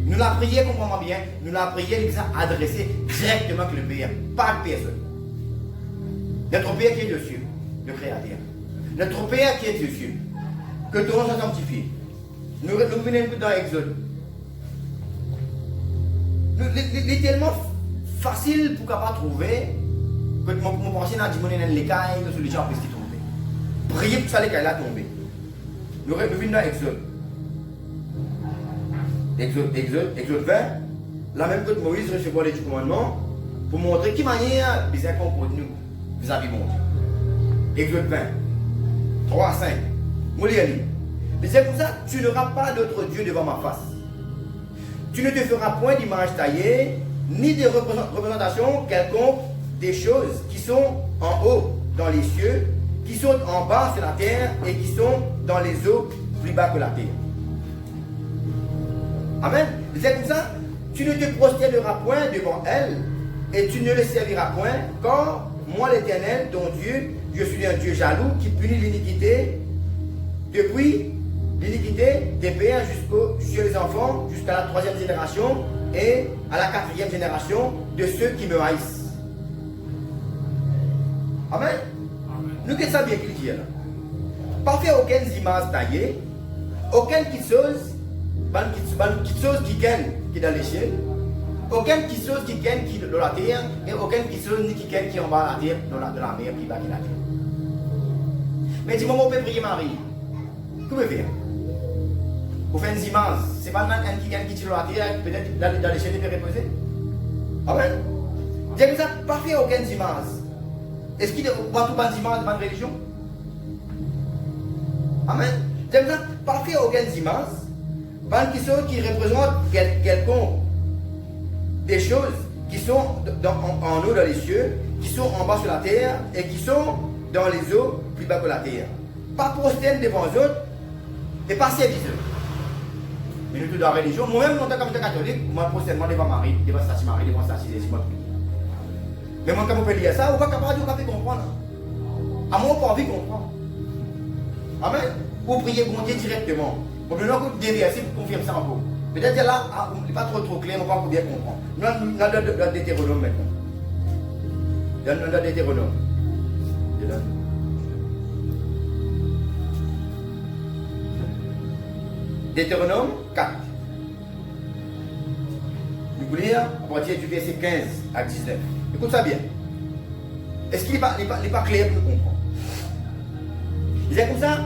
Speaker 1: Nous la prière, comprenons bien, nous la prière, il a adressé directement avec le Père, pas avec personne. Notre Père qui est de cieux, le Créateur. Notre Père qui est de cieux, que ton nom soit sanctifié. Nous venons dans Exode. Il est tellement facile pour ne pas trouver que mon pensée n'a dit que les cas et les gens peuvent s'y trouver. Priez pour ça, les cas là tomber. Nous venons dans Exode. Exode 20. La même que Moïse recevait les 10 commandements pour montrer qui manière bizarre comporte nous vis-à-vis de mon Dieu. Exode 20. 3 à 5. Mais c'est pour ça, tu n'auras pas d'autre Dieu devant ma face. Tu ne te feras point d'image taillée, ni de représentation quelconque des choses qui sont en haut dans les cieux, qui sont en bas sur la terre et qui sont dans les eaux plus bas que la terre. Amen. C'est comme ça, tu ne te prosterneras point devant elle et tu ne le serviras point, car moi l'Éternel, ton Dieu, je suis un Dieu jaloux qui punit l'iniquité depuis l'iniquité des pères chez les enfants, jusqu'à la 3e génération et à la 4e génération de ceux qui me haïssent. Amen. Nous qu'est-ce que ça bien qu'il dit là? Pas faire aucune image taillée, aucune petite chose qui gagne qui est dans les cieux, aucune petite chose qui gagne qui est dans la terre, et aucune petite chose qui gagne qui est en bas de la terre, dans la mer qui va qui la terre. Mais dis-moi, on peut prier Marie. Comment faire? Vous faites une image. C'est pas un qui tire la terre, peut-être dans les chaînes et reposer. Amen. Dieu nous a pas fait aucune image. Est-ce qu'il y a tout une image dans la religion? Amen. Dieu nous a pas fait aucune image. Qui représentent quelconque des choses qui sont en haut dans les cieux, qui sont en bas sur la terre et qui sont dans les eaux plus bas que la terre. Pas prosterne devant eux autres et pas servir eux. Mais nous, dans la religion, moi-même, en tant que catholique, moi, prosternement devant Marie, devant Saint Marie, devant Saint Jésus, moi, mais moi, quand vous pouvez lire ça, vous ne pouvez pas comprendre. À moi, on pas envie de comprendre. Amen. Vous priez pour Dieu directement. Pour nous, vous devez essayer pour confirmer ça encore. Peut-être là, il n'est pas trop clair, on ne va pas bien comprendre. Nous avons dans Deutéronome maintenant. Dans Deutéronome. Deutéronome 4. Nous voulons lire à partir du verset 15 à 19. Écoute ça bien. Est-ce qu'il n'est pas clair pour nous comprendre? Il dit comme ça,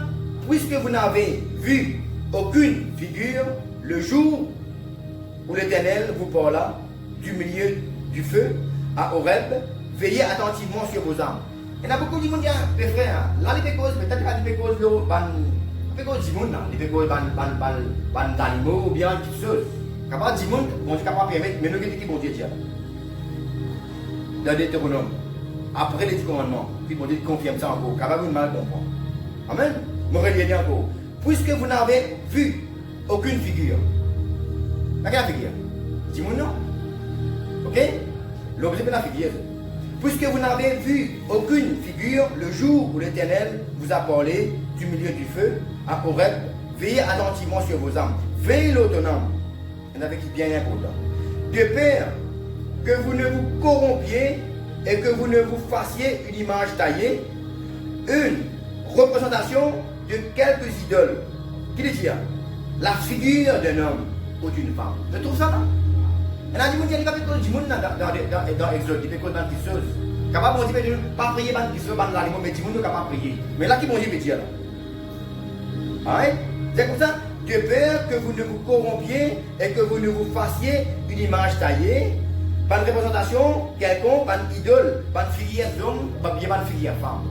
Speaker 1: puisque vous n'avez vu aucune figure le jour où l'Éternel vous parla du milieu du feu à Horeb, veillez attentivement sur vos âmes. Il y a beaucoup de gens qui disent, mes frères, là, les pécos, peut-être qu'il y a des pécos, les pécos du monde, les pécos, les animaux, ou bien quelque chose. Capable du monde, bon Dieu capable de permettre, mais nous, qui bon Dieu dit. Dans Deutéronome, après les 10 commandements, puis bon Dieu confirme ça encore, capable de mal comprendre. Amen. Je vais relire encore. Puisque vous n'avez vu aucune figure. Quelle figure? Dis-moi non. Ok? L'objet de la figure. Puisque vous n'avez vu aucune figure le jour où l'Éternel vous a parlé du milieu du feu à Horeb, veillez attentivement sur vos âmes. Veillez l'autonome. Il y en avait qui bien important. De peur que vous ne vous corrompiez et que vous ne vous fassiez une image taillée, une représentation de quelques idoles. Qui dit là? La figure d'un homme ou d'une femme. Je trouve ça là. Il y a des gens qui ont dit dans Exode, qui ont dans quelque chose. Capable de dire, pas prier, pas de pas l'animaux, mais des gens qui capable de prier. Mais là, qui vont dire là? C'est comme ça. De peur que vous ne vous corrompiez et que vous ne vous fassiez une image taillée, pas de représentation quelconque, pas d'idole, pas de figure d'homme, pas bien de figure femme.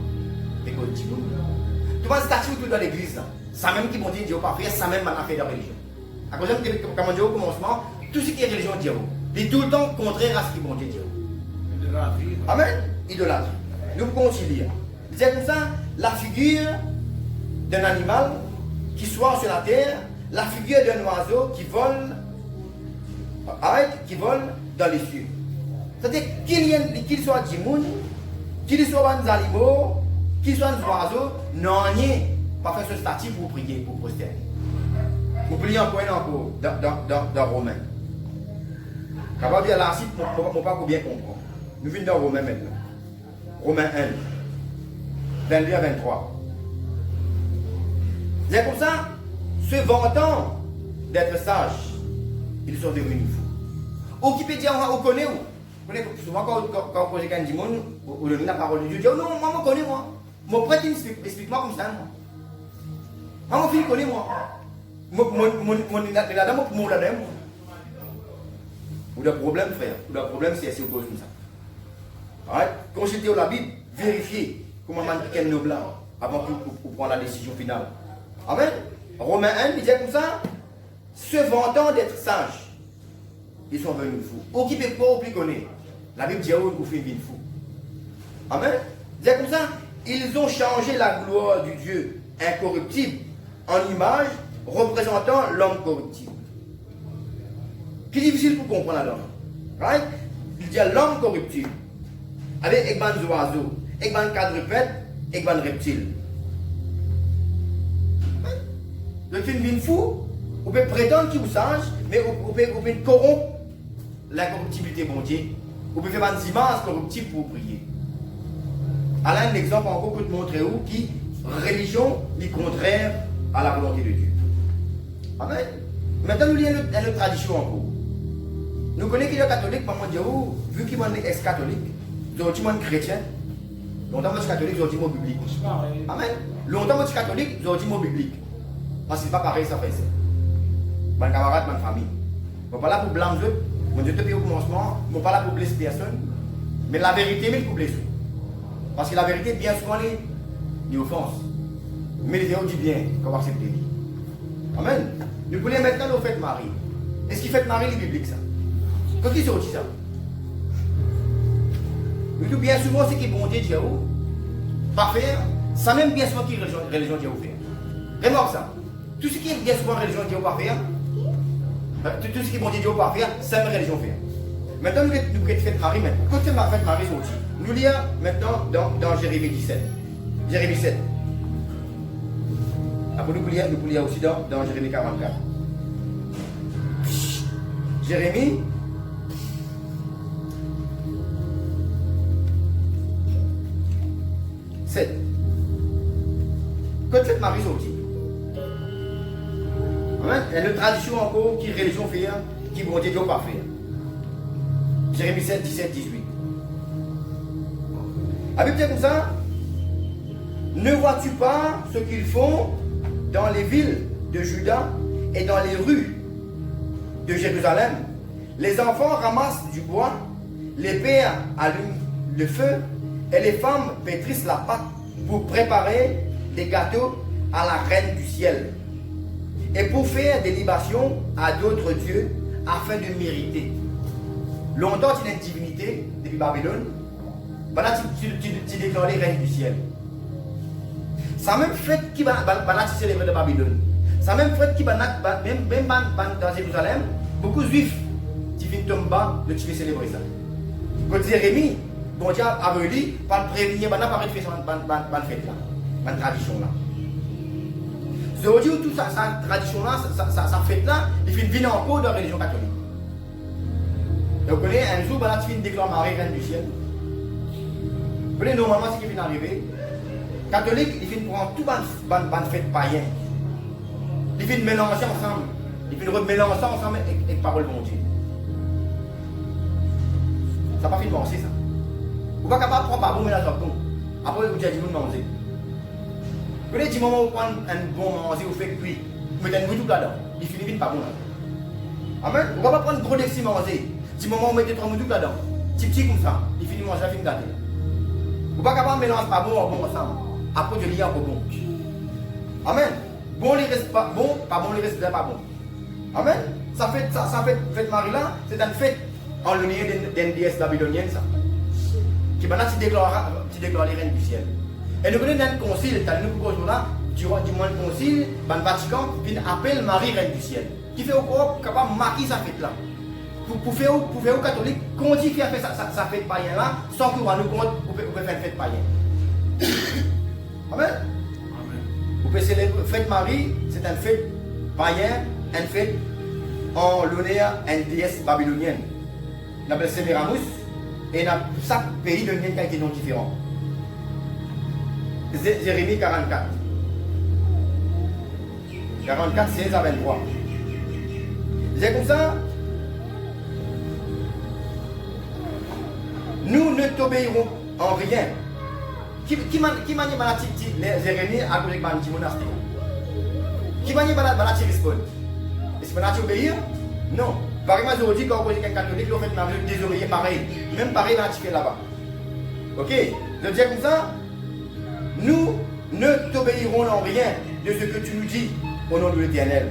Speaker 1: Écoute, tu vois, le statut tout dans l'église, ça même qui vont dire Dieu pas faire, ça même a fait de la religion. À cause de comme on dit au commencement, tout ce qui est religion Dieu, est tout le temps contraire à ce qu'ils vont dire Dieu. Amen. Idolâtrie. Nous concilions. C'est comme ça, la figure d'un animal qui soit sur la terre, la figure d'un oiseau qui vole dans les cieux. C'est-à-dire qu'il soit du monde, qu'il soit des animaux, qu'il soit des oiseaux, non rien, pas faire ce statut pour prier, pour prosterner. Vous priez encore dans Romains. Capable de dire là, si on ne peut pas bien comprendre. Nous venons dans Romains maintenant. Romains 1, 22 à 23. C'est comme ça, se vantant d'être sages, ils sont devenus fous. Ou qui peut dire, on connaît où? Souvent quand on pose quelqu'un du monde, ou le la parole de Dieu, dit, oh non, moi, je connais moi. Mon prêtre, explique-moi comme ça. Moi, mon fils connaît moi. La dame, mon la dame. Ou le problème, frère, ou le problème, c'est assez cause comme ça. Consultez la Bible, vérifiez comment on nos blancs avant pour prendre la décision finale. Amen. Romains 1, il dit comme ça, se vantant d'être sages, ils sont venus fous. Ou qui peut pas, ou qui connaît. La Bible dit, où fait une fou. Amen. Il dit comme ça, ils ont changé la gloire du Dieu incorruptible en image représentant l'homme corruptible. Qui est difficile pour comprendre l'homme. Right? Il dit l'homme corruptible, avec des oiseaux, avec des quadrupèdes, avec des reptiles. Le film vient fou, vous pouvez prétendre qu'il vous sage, mais vous pouvez corrompre l'incorruptibilité bon Dieu. Vous pouvez faire des images corruptibles pour prier. Alors un exemple encore pour te montrer où qui religion est contraire à la volonté de Dieu. Amen. Maintenant nous lisons une tradition encore. Nous connaissons que les catholiques, par exemple, vu qu'ils sont ex-catholiques, ils ont dit chrétiens. Longtemps, les catholiques, ils ont dit mot biblique. Amen. Longtemps, les catholiques, ils ont dit mot biblique. Parce que ce n'est pas pareil, ça fait ça. mon camarade, ma famille. Je ne suis pas là pour blâmer eux. Mon Dieu te paye au commencement. Je ne suis pas là pour blesser personne. Mais la vérité, mais pour blesser. Parce que la vérité, bien souvent, les offenses. Mais les théories disent bien qu'on va accepter. Amen. Nous voulons maintenant nos fêtes Marie. Est-ce qu'il fait Marie les bibliques ça? Quand ils sortent ça? Nous disons bien souvent ce qui est bon Dieu Dieu pas faire, ça même bien souvent qui est religion Dieu faire. Remarque ça. Tout ce qui est bien souvent religion Dieu pas faire, tout ce qui est bon Dieu pas faire, ça même religion faire. Maintenant nous pouvons faire Marie maintenant. Quand c'est ma fête Marie sortie, nous lisons maintenant dans Jérémie 17. Jérémie 7. Après nous pouvons aussi dans Jérémie 44. Jérémie 7. Quand cette Marie sortie, il y a une tradition encore qui religion fait, qui bon Dieu pas faire. Jérémie 7, 17, 18. La Bible dit comme ça, ne vois-tu pas ce qu'ils font dans les villes de Juda et dans les rues de Jérusalem? Les enfants ramassent du bois, les pères allument le feu et les femmes pétrissent la pâte pour préparer des gâteaux à la reine du ciel et pour faire des libations à d'autres dieux afin de mériter. Longtemps, tu as une divinité depuis Babylone, là tu déclares reine du ciel. Ça même fait qui va célébrer de Babylone. Ça même fait qui va même dans Jérusalem, beaucoup de juifs qui viennent tomber bas de célébrer ça. Quand Jérémie, bon Dieu a dit, pas le prévenir, pas de faire cette fête là, cette tradition là. Aujourd'hui, toute sa tradition là, sa fête là, il fait venir encore de la religion catholique. Donc, vous connaissez, un jour, tu viens déclarer Marie reine du ciel. Vous connaissez, normalement, ce qui vient d'arriver, catholique, il vient prendre tout ban fête païen. Il vient mélanger ensemble. Il vient mélanger ensemble avec parole de mon Dieu. Ça n'a pas fait de penser ça. Vous n'êtes pas capable de prendre par bon mélange de bon. Après, vous dites, vous manger. Vous connaissez, du moment où vous prenez un bon manger, vous faites cuire. Vous mettez un goût tout là-dedans. Il finit par bon là. Amen. Vous ne pouvez pas prendre gros d'excès manger. Du moment où vous mettez 3 moutons là-dedans, petit comme ça, il finit manger, il finit gâter. Vous n'êtes pas capable de mélanger pas bon ensemble. Après, de lier encore bon. Amen. Bon, les reste pas bon, pas bon, les reste pas bon. Amen. Ça fait fête Marie là, c'est une fête en l'honneur d'une déesse babylonienne, ça. Qui maintenant, tu déclares les reines du ciel. Et nous venons d'un concile, nous pouvons là, du moins le concile, dans le Vatican, qui appelle Marie reine du ciel. Qui fait encore capable de marquer sa fête là. Pour faire aux catholiques, continuer à faire sa fête païenne là, sans que vous nous compte, vous pouvez faire une fête païenne. Amen. Vous pouvez célébrer fête Marie, c'est une fête païenne, une fête en l'honneur d'une déesse babylonienne. On appelle Séméramus, et dans chaque pays donne un nom différent. Jérémie 44. 44, 16 à 23. C'est comme ça. Nous ne t'obéirons en rien. Qui m'a dit les Jérémie à cause de mon monastère? Qui m'a dit que tu réponds? Est-ce que tu obéir? Non. Par exemple, aujourd'hui, quand on connaît quelqu'un catholique, on fait manger désobéir pareil. Même pareil, tu fais là-bas. Ok? Je dis comme ça. Nous ne t'obéirons en rien de ce que tu nous dis au nom de l'Éternel.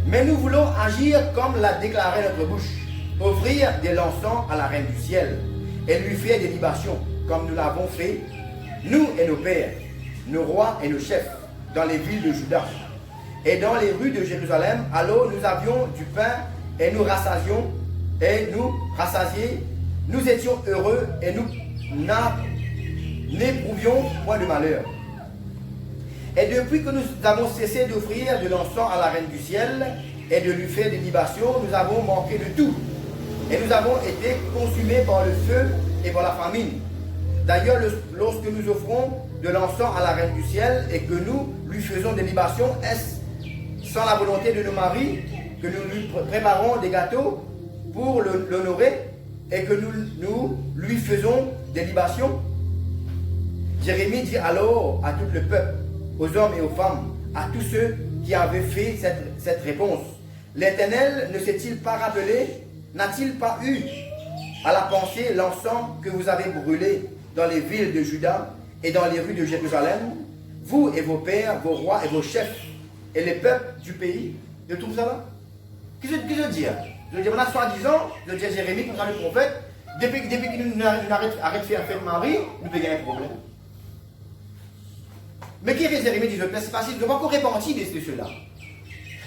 Speaker 1: Mais nous voulons agir comme l'a déclaré notre bouche, offrir de l'encens à la reine du ciel et lui faire des libations, comme nous l'avons fait, nous et nos pères, nos rois et nos chefs, dans les villes de Juda et dans les rues de Jérusalem. Alors nous avions du pain et nous rassasions, nous étions heureux et nous n'éprouvions point de malheur. Et depuis que nous avons cessé d'offrir de l'encens à la reine du ciel et de lui faire des libations, nous avons manqué de tout. Et nous avons été consumés par le feu et par la famine. D'ailleurs, lorsque nous offrons de l'encens à la reine du ciel et que nous lui faisons des libations, est-ce sans la volonté de nos maris que nous lui préparons des gâteaux pour l'honorer et que nous lui faisons des libations? Jérémie dit alors à tout le peuple, aux hommes et aux femmes, à tous ceux qui avaient fait cette réponse: l'Éternel ne s'est-il pas rappelé, n'a-t-il pas eu à la pensée l'encens que vous avez brûlé dans les villes de Juda et dans les rues de Jérusalem, vous et vos pères, vos rois et vos chefs, et les peuples du pays? De tout ça là? Qu'est-ce que je veux dire? Je veux dire, on a soi-disant, je veux dire Jérémie, comme ça le prophète, depuis qu'il nous arrête de faire fête Marie, nous peut gagner un problème. Mais qui est Jérémie dit, c'est facile, je ne vais pas encore repentir de cela.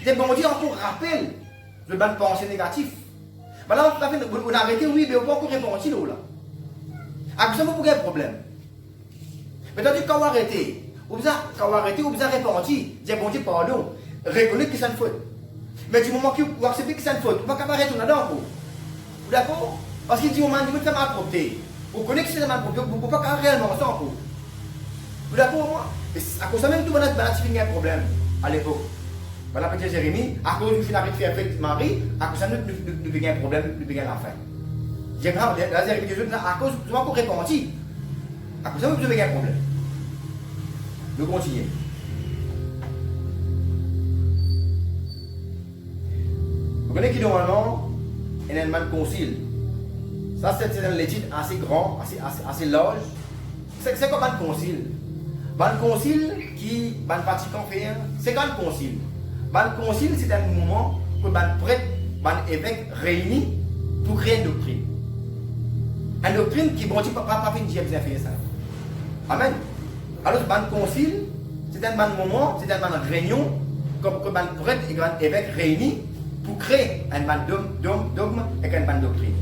Speaker 1: C'est bon, on dit encore rappel de bonnes pensées négatives. Maintenant, on a arrêté, oui, mais on ne va pas encore repentir là. À ça, vous pouvez un problème. Mais tandis quand on a arrêté, on a arrêté, on a repenti, dire bon Dieu, pardon, reconnaître que c'est une faute. Mais du moment que vous acceptez que c'est une faute, vous ne pouvez pas arrêter là-dedans. Vous d'accord? Parce qu'il dit, on m'a dit, vous faites mal propre. Vous connaissez que c'est mal propre, vous ne pouvez pas réellement ça. Vous d'accord, moi? À cause de ça, même tout le monde a un problème à l'époque. Voilà, petit Jérémie, à cause du final de faire avec Marie, à cause de ça, nous avons un problème, nous avons la fin. J'ai grand, la Jérémie de Dieu, à cause de ça, nous répondit. À cause de ça, nous avons un problème. Nous continuons. Vous connaissez qui normalement est un man concile. Ça, c'est une étude assez grand, assez large. C'est comme un concile. Un concile qui, un Vatican fait, c'est quand un concile. Un concile, c'est un moment que un prêtre, un évêque réunit pour créer une doctrine. Une doctrine qui, bon, tu ne peux pas finir bien faire ça. Amen. Alors, un concile, c'est un moment, c'est une réunion, comme un prêtre et un évêque réunis pour créer un dogme et une doctrine.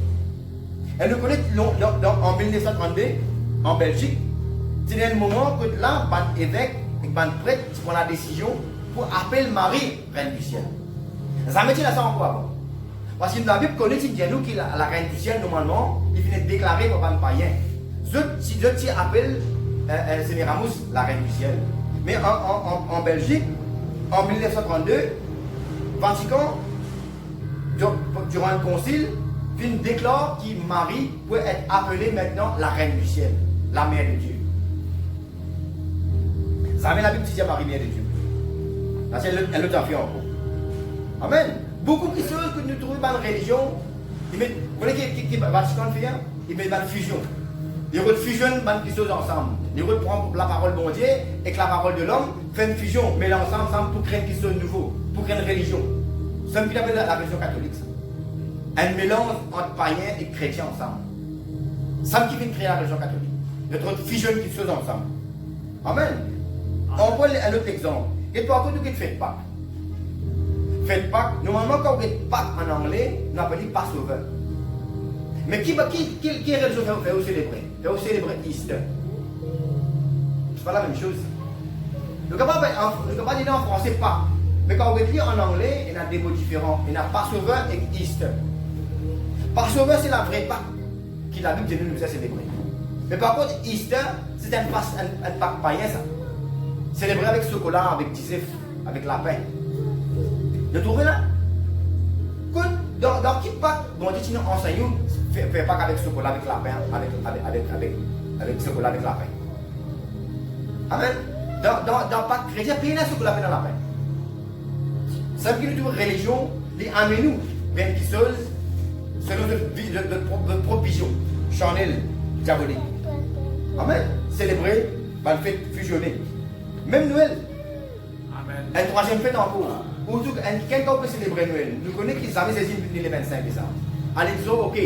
Speaker 1: Et nous connaissons en 1932, en Belgique, c'est un moment que là, un évêque et un prêtre prennent la décision pour appeler Marie, reine du ciel. Ça met ça en quoi? Parce que la Bible connaît nous que la reine du ciel, normalement, il finit de déclarer pour un païen. Si je appelle Sénéramus, la reine du ciel. Mais en Belgique, en 1932, Vatican, durant le concile, déclare que Marie peut être appelée maintenant la reine du ciel, la mère de Dieu. Ça met la Bible dit Marie, mère de Dieu. Là, c'est un autre affaire encore. Amen. Beaucoup de choses que nous trouvons dans la religion, vous voyez qui Vatican fait, ils mettent une fusion. Ils fusionnent des choses ensemble. Ils reprennent la parole de Dieu et la parole de l'homme, font une fusion, mélangent ensemble pour créer quelque chose de nouveau, pour créer une religion. C'est ce qu'on appelle la religion catholique. Un mélange entre païens et chrétiens ensemble. C'est ce qui vient créer la religion catholique. Notre fusionne quelque chose ensemble. Amen. On prend un autre exemple. Et toi, quand tu fais Pâques, faites Pâques, normalement, quand vous faites Pâques en anglais, on appelle Passover. Mais qui est religion fait vous célébrer? Fait vous célébrer Easter. C'est pas la même chose. Nous ne pouvons pas dire en français Pâques. Mais quand vous écrivez en anglais, il y a des mots différents. Il y a Passover et Easter. Passover, c'est la vraie Pâques qui la Bible nous a célébrée. Mais par contre, Easter, c'est un Pâques païen, ça. Célébré avec chocolat, avec tisef, avec lapin. Vous trouvez là? Dans qui Pâques, bon Dieu, nous enseignons, fait Pâques avec chocolat, avec lapin, avec chocolat, avec lapin. Amen. Dans Pâques chrétien, il y a un chocolat avec lapin. Ça veut dire que notre religion, les amène-nous vers quelque chose selon notre propre vision, charnelle, diabolique. Amen. Célébrer, une fête fusionnée. Même Noël. Amen. Une troisième fête en cours. Ou quelqu'un peut célébrer Noël. Nous connaissons qu'ils avaient saisi le 25 décembre. Allez, disons, ok,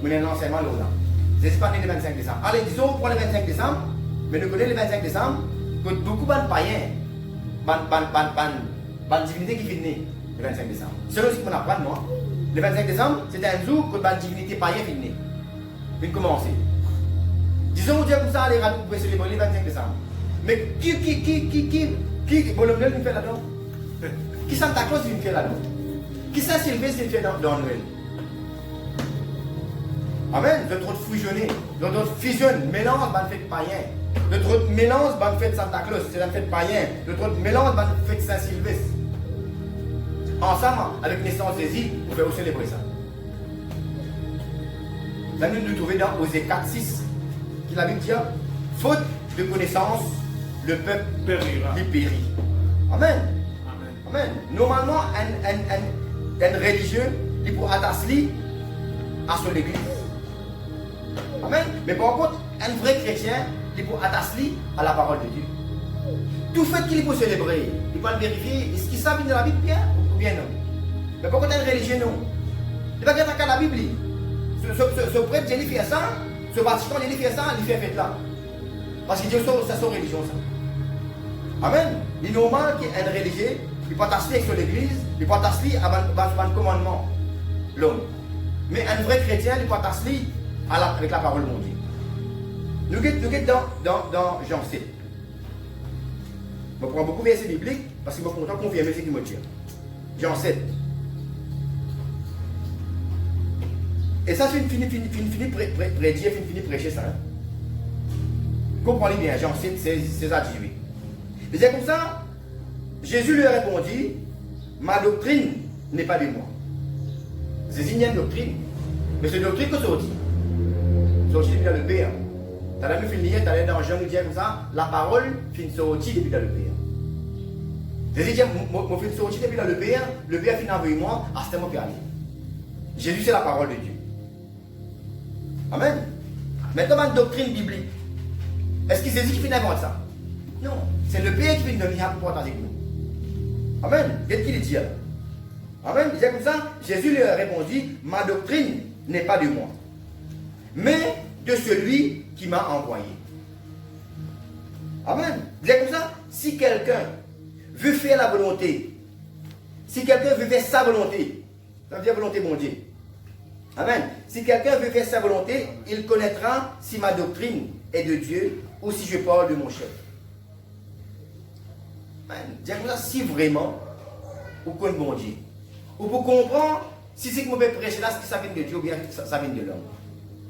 Speaker 1: nous avons un enseignement là. Je ne sais pas le 25 décembre. Allez, disons, pour le 25 décembre, mais nous connaissons le 25 décembre, que beaucoup de païens, de divinité qui finit le 25 décembre. Selon ce qu'on apprend, moi, le 25 décembre, c'est un jour que la divinité païenne finit. Vient commencer. Disons, on dit comme ça, allez, vous pouvez célébrer le 25 décembre. Mais qui Bonhomme Noël nous fait là-dedans? Qui Santa Claus nous fait là-dedans? Qui Saint-Sylvestre nous fait dans Noël? Amen. Notre fusionner, notre fusionne, mélange, ban fête païen. Notre mélange, ban fête Santa Claus, c'est la fête païen. Notre mélange, ban fête Saint-Sylvestre. Ensemble, avec naissance des îles, on fait aussi célébrer ça. Là, nous trouvons dans Osée 4:6, qui la Bible dit, faute de connaissance, le peuple
Speaker 2: périra.
Speaker 1: Il périt. Amen. Amen. Normalement, un religieux, il pour attacher à son église. Amen. Mais par contre, un vrai chrétien, il pour attacher à la parole de Dieu. Tout fait qu'il peut célébrer, il peut le vérifier, est-ce qu'il savent de la Bible bien ou bien non? Mais par contre, un religieux, non. Il va dire qu'à la Bible, ce prêtre, il fait ça, ce Vatican, il fait ça, il fait là. Parce que Dieu, c'est son religion, ça. Amen. Il est normal qu'un religieux, il peut attacher avec son église, il peut attacher à un commandement, l'homme. Mais un vrai chrétien, il peut attacher avec la parole de mon Dieu. Nous sommes dans Jean 7. Je prends beaucoup de versets bibliques parce que je suis content de confirmer ce qui me tient. Jean 7. Et ça, c'est fini prédire, fini prêcher ça. Hein? Comprenez bien, Jean 7, 16 à 18. Il disait comme ça, Jésus lui répondit, ma doctrine n'est pas de moi. C'est une doctrine. Mais c'est une doctrine que sorti. Sorti depuis le Père. Tu as même fini, tu as dans Jean nous dit comme ça, la parole finit sortie depuis le Père. Jésus dit, mon fils sorti depuis le Père finit envoyé moi, à ce moment aller. Jésus c'est la parole de Dieu. Amen. Maintenant, une doctrine biblique. Est-ce que c'est Jésus qui finit inventer ça? Non. C'est le Père qui vient de venir pour avec nous. Amen. Qu'est-ce qu'il dit? Amen. Il disait comme ça, Jésus lui a répondu, ma doctrine n'est pas de moi, mais de celui qui m'a envoyé. Amen. Il disait comme ça, si quelqu'un veut faire la volonté, si quelqu'un veut faire sa volonté, ça veut dire volonté mon Dieu. Amen. Si quelqu'un veut faire sa volonté, il connaîtra si ma doctrine est de Dieu ou si je parle de mon chef. Amen. Dire comme ça, si vraiment, vous connaissez mon Dieu, ou pour comprendre si c'est que vous prêcher là, si ça vient de Dieu ou bien ça vient de l'homme.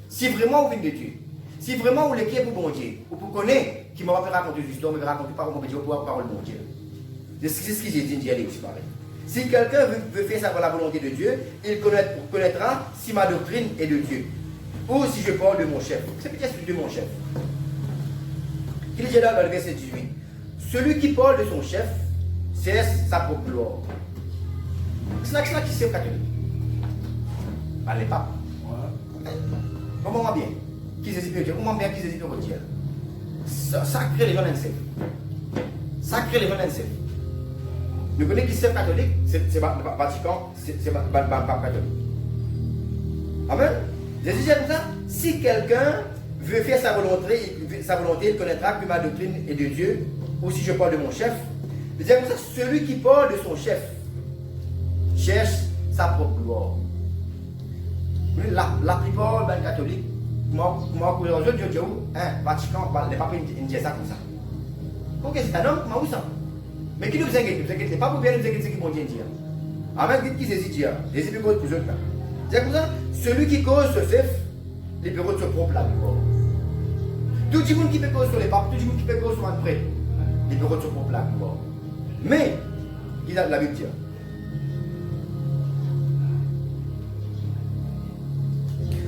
Speaker 1: Si vraiment vous venez de Dieu, si vraiment vous l'équipe pour mon Dieu, ou pour connaître, qui m'a pas fait raconter des histoires, mais raconter par mon Dieu, pour parole de mon Dieu. C'est ce que j'ai dit hier aussi pareil. Si quelqu'un veut faire savoir la volonté de Dieu, il connaîtra si ma doctrine est de Dieu. Ou si je parle de mon chef. C'est peut-être de mon chef. Il dit là dans le verset 18. Celui qui parle de son chef, c'est sa propre gloire. C'est là qui c'est catholique. Pas les papes. Comment bien? Qui s'est dit comment bien qui s'est dit de Dieu? Ça crée les gens d'enseignants. Ça crée les gens d'enseignants. Nous connaissons qui c'est catholique, c'est le Vatican, c'est le pape catholique. Amen. Jésus dit comme ça, si quelqu'un veut faire sa volonté, il connaîtra que ma doctrine est de Dieu, ou si je parle de mon chef. Il dit comme ça, celui qui parle de son chef cherche sa propre gloire. La plupart des catholiques, moi, pour les autres, je dis, Vatican, les papes, ils disent ça comme ça. Ok, c'est un homme, mais où ça? Mais qui nous inquiète pas pour bien nous inquiéter ce qu'ils vont dire. Amen, qui saisit dire. Les épées pour eux là. C'est comme ça, celui qui cause ce chef, les bureaux de se propre la gloire. Tout le monde qui peut cause sur les papes, tout le monde qui peut cause sur un prêtre, les bureaux de se propre la gloire. Mais, qui a la Bible dit?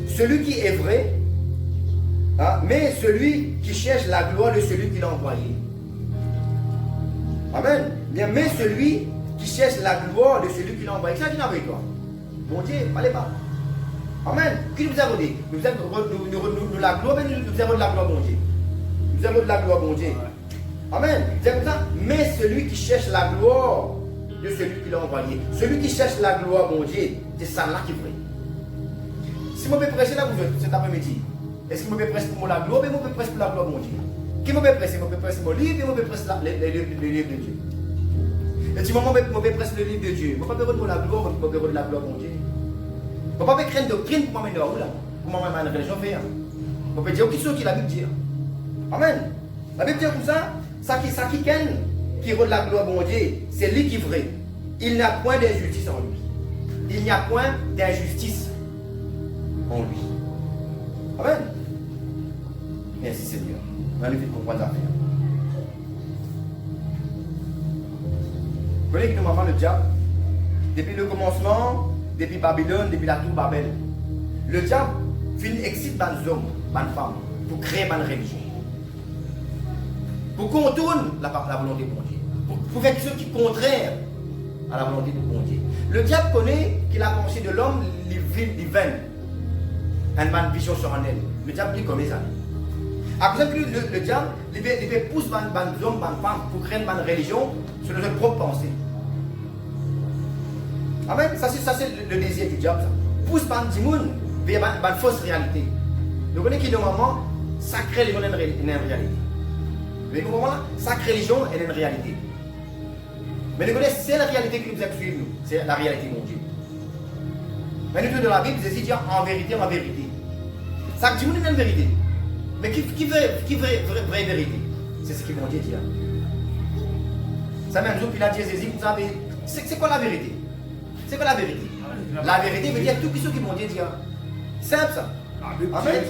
Speaker 1: Celui qui est vrai, mais celui qui cherche la gloire de celui qui l'a envoyé. Amen. Bien, mais celui qui cherche la gloire de celui qui l'a envoyé. C'est qui l'a envoyé toi? Bon Dieu, parlez pas. Amen. Qui nous a donné? Nous avons la gloire, mais nous avons de la gloire, bon Dieu. Nous avons de la gloire, bon Dieu. Amen. C'est comme ça. Mais celui qui cherche la gloire de celui qui l'a envoyé. Celui qui cherche la gloire, bon Dieu, c'est ça là qui est vrai. Si je peux prêcher là, cet après-midi, est-ce que je peux prêcher pour la gloire, mais je peux prêcher pour la gloire, mon Dieu? Qui me peut presser? Je peux presser mon livre et je peux presser le livre de Dieu. Et tu m'as peux presser le livre de Dieu. Je ne peux pas de la gloire, je peux de la gloire, mon Dieu. Je ne peux pas créer une doctrine pour m'amener là. Pour m'amener une religion faire. Je peux dire qui la Bible dit. Amen. La Bible dit comme ça, qui rôde la gloire, mon Dieu, c'est lui qui est vrai. Il n'y a point d'injustice en lui. Il n'y a point d'injustice en lui. Amen. Merci Seigneur. On nous fait comprendre l'affaire. Vous voyez que nous maman le diable, depuis le commencement, depuis Babylone, depuis la tour Babel, le diable excite les hommes, les femmes, pour créer une religion. Pour contourner la volonté de mon Dieu. Pour faire quelque chose qui est contraire à la volonté de mon Dieu. Le diable connaît que la pensée de l'homme, il vaine. Une vision sur elle. Le diable, il connaît ça. À cause que le diable, il fait pousser les hommes, les femmes pour créer une religion sur leur propre pensée. Amen. Ça, c'est le désir du diable. Ça. Pousse les gens vers une fausse réalité. Vous connaissez que normalement, sacrée religion est une réalité. Vous comprenez? Sacrée religion est une réalité. Mais vous connaissez, c'est la réalité que nous avons suivre, nous. C'est la réalité, mon Dieu. Mais nous, dans la Bible, c'est dire en vérité, en vérité. Ça dit, nous, est une vérité. Mais qui vraie vérité? C'est ce que mon Dieu dit. Ça même jour, puis il a dit à Jésus, vous savez, c'est quoi la vérité? C'est quoi la vérité? La vérité veut dire tout ce que mon Dieu dit. Simple ça. Amen.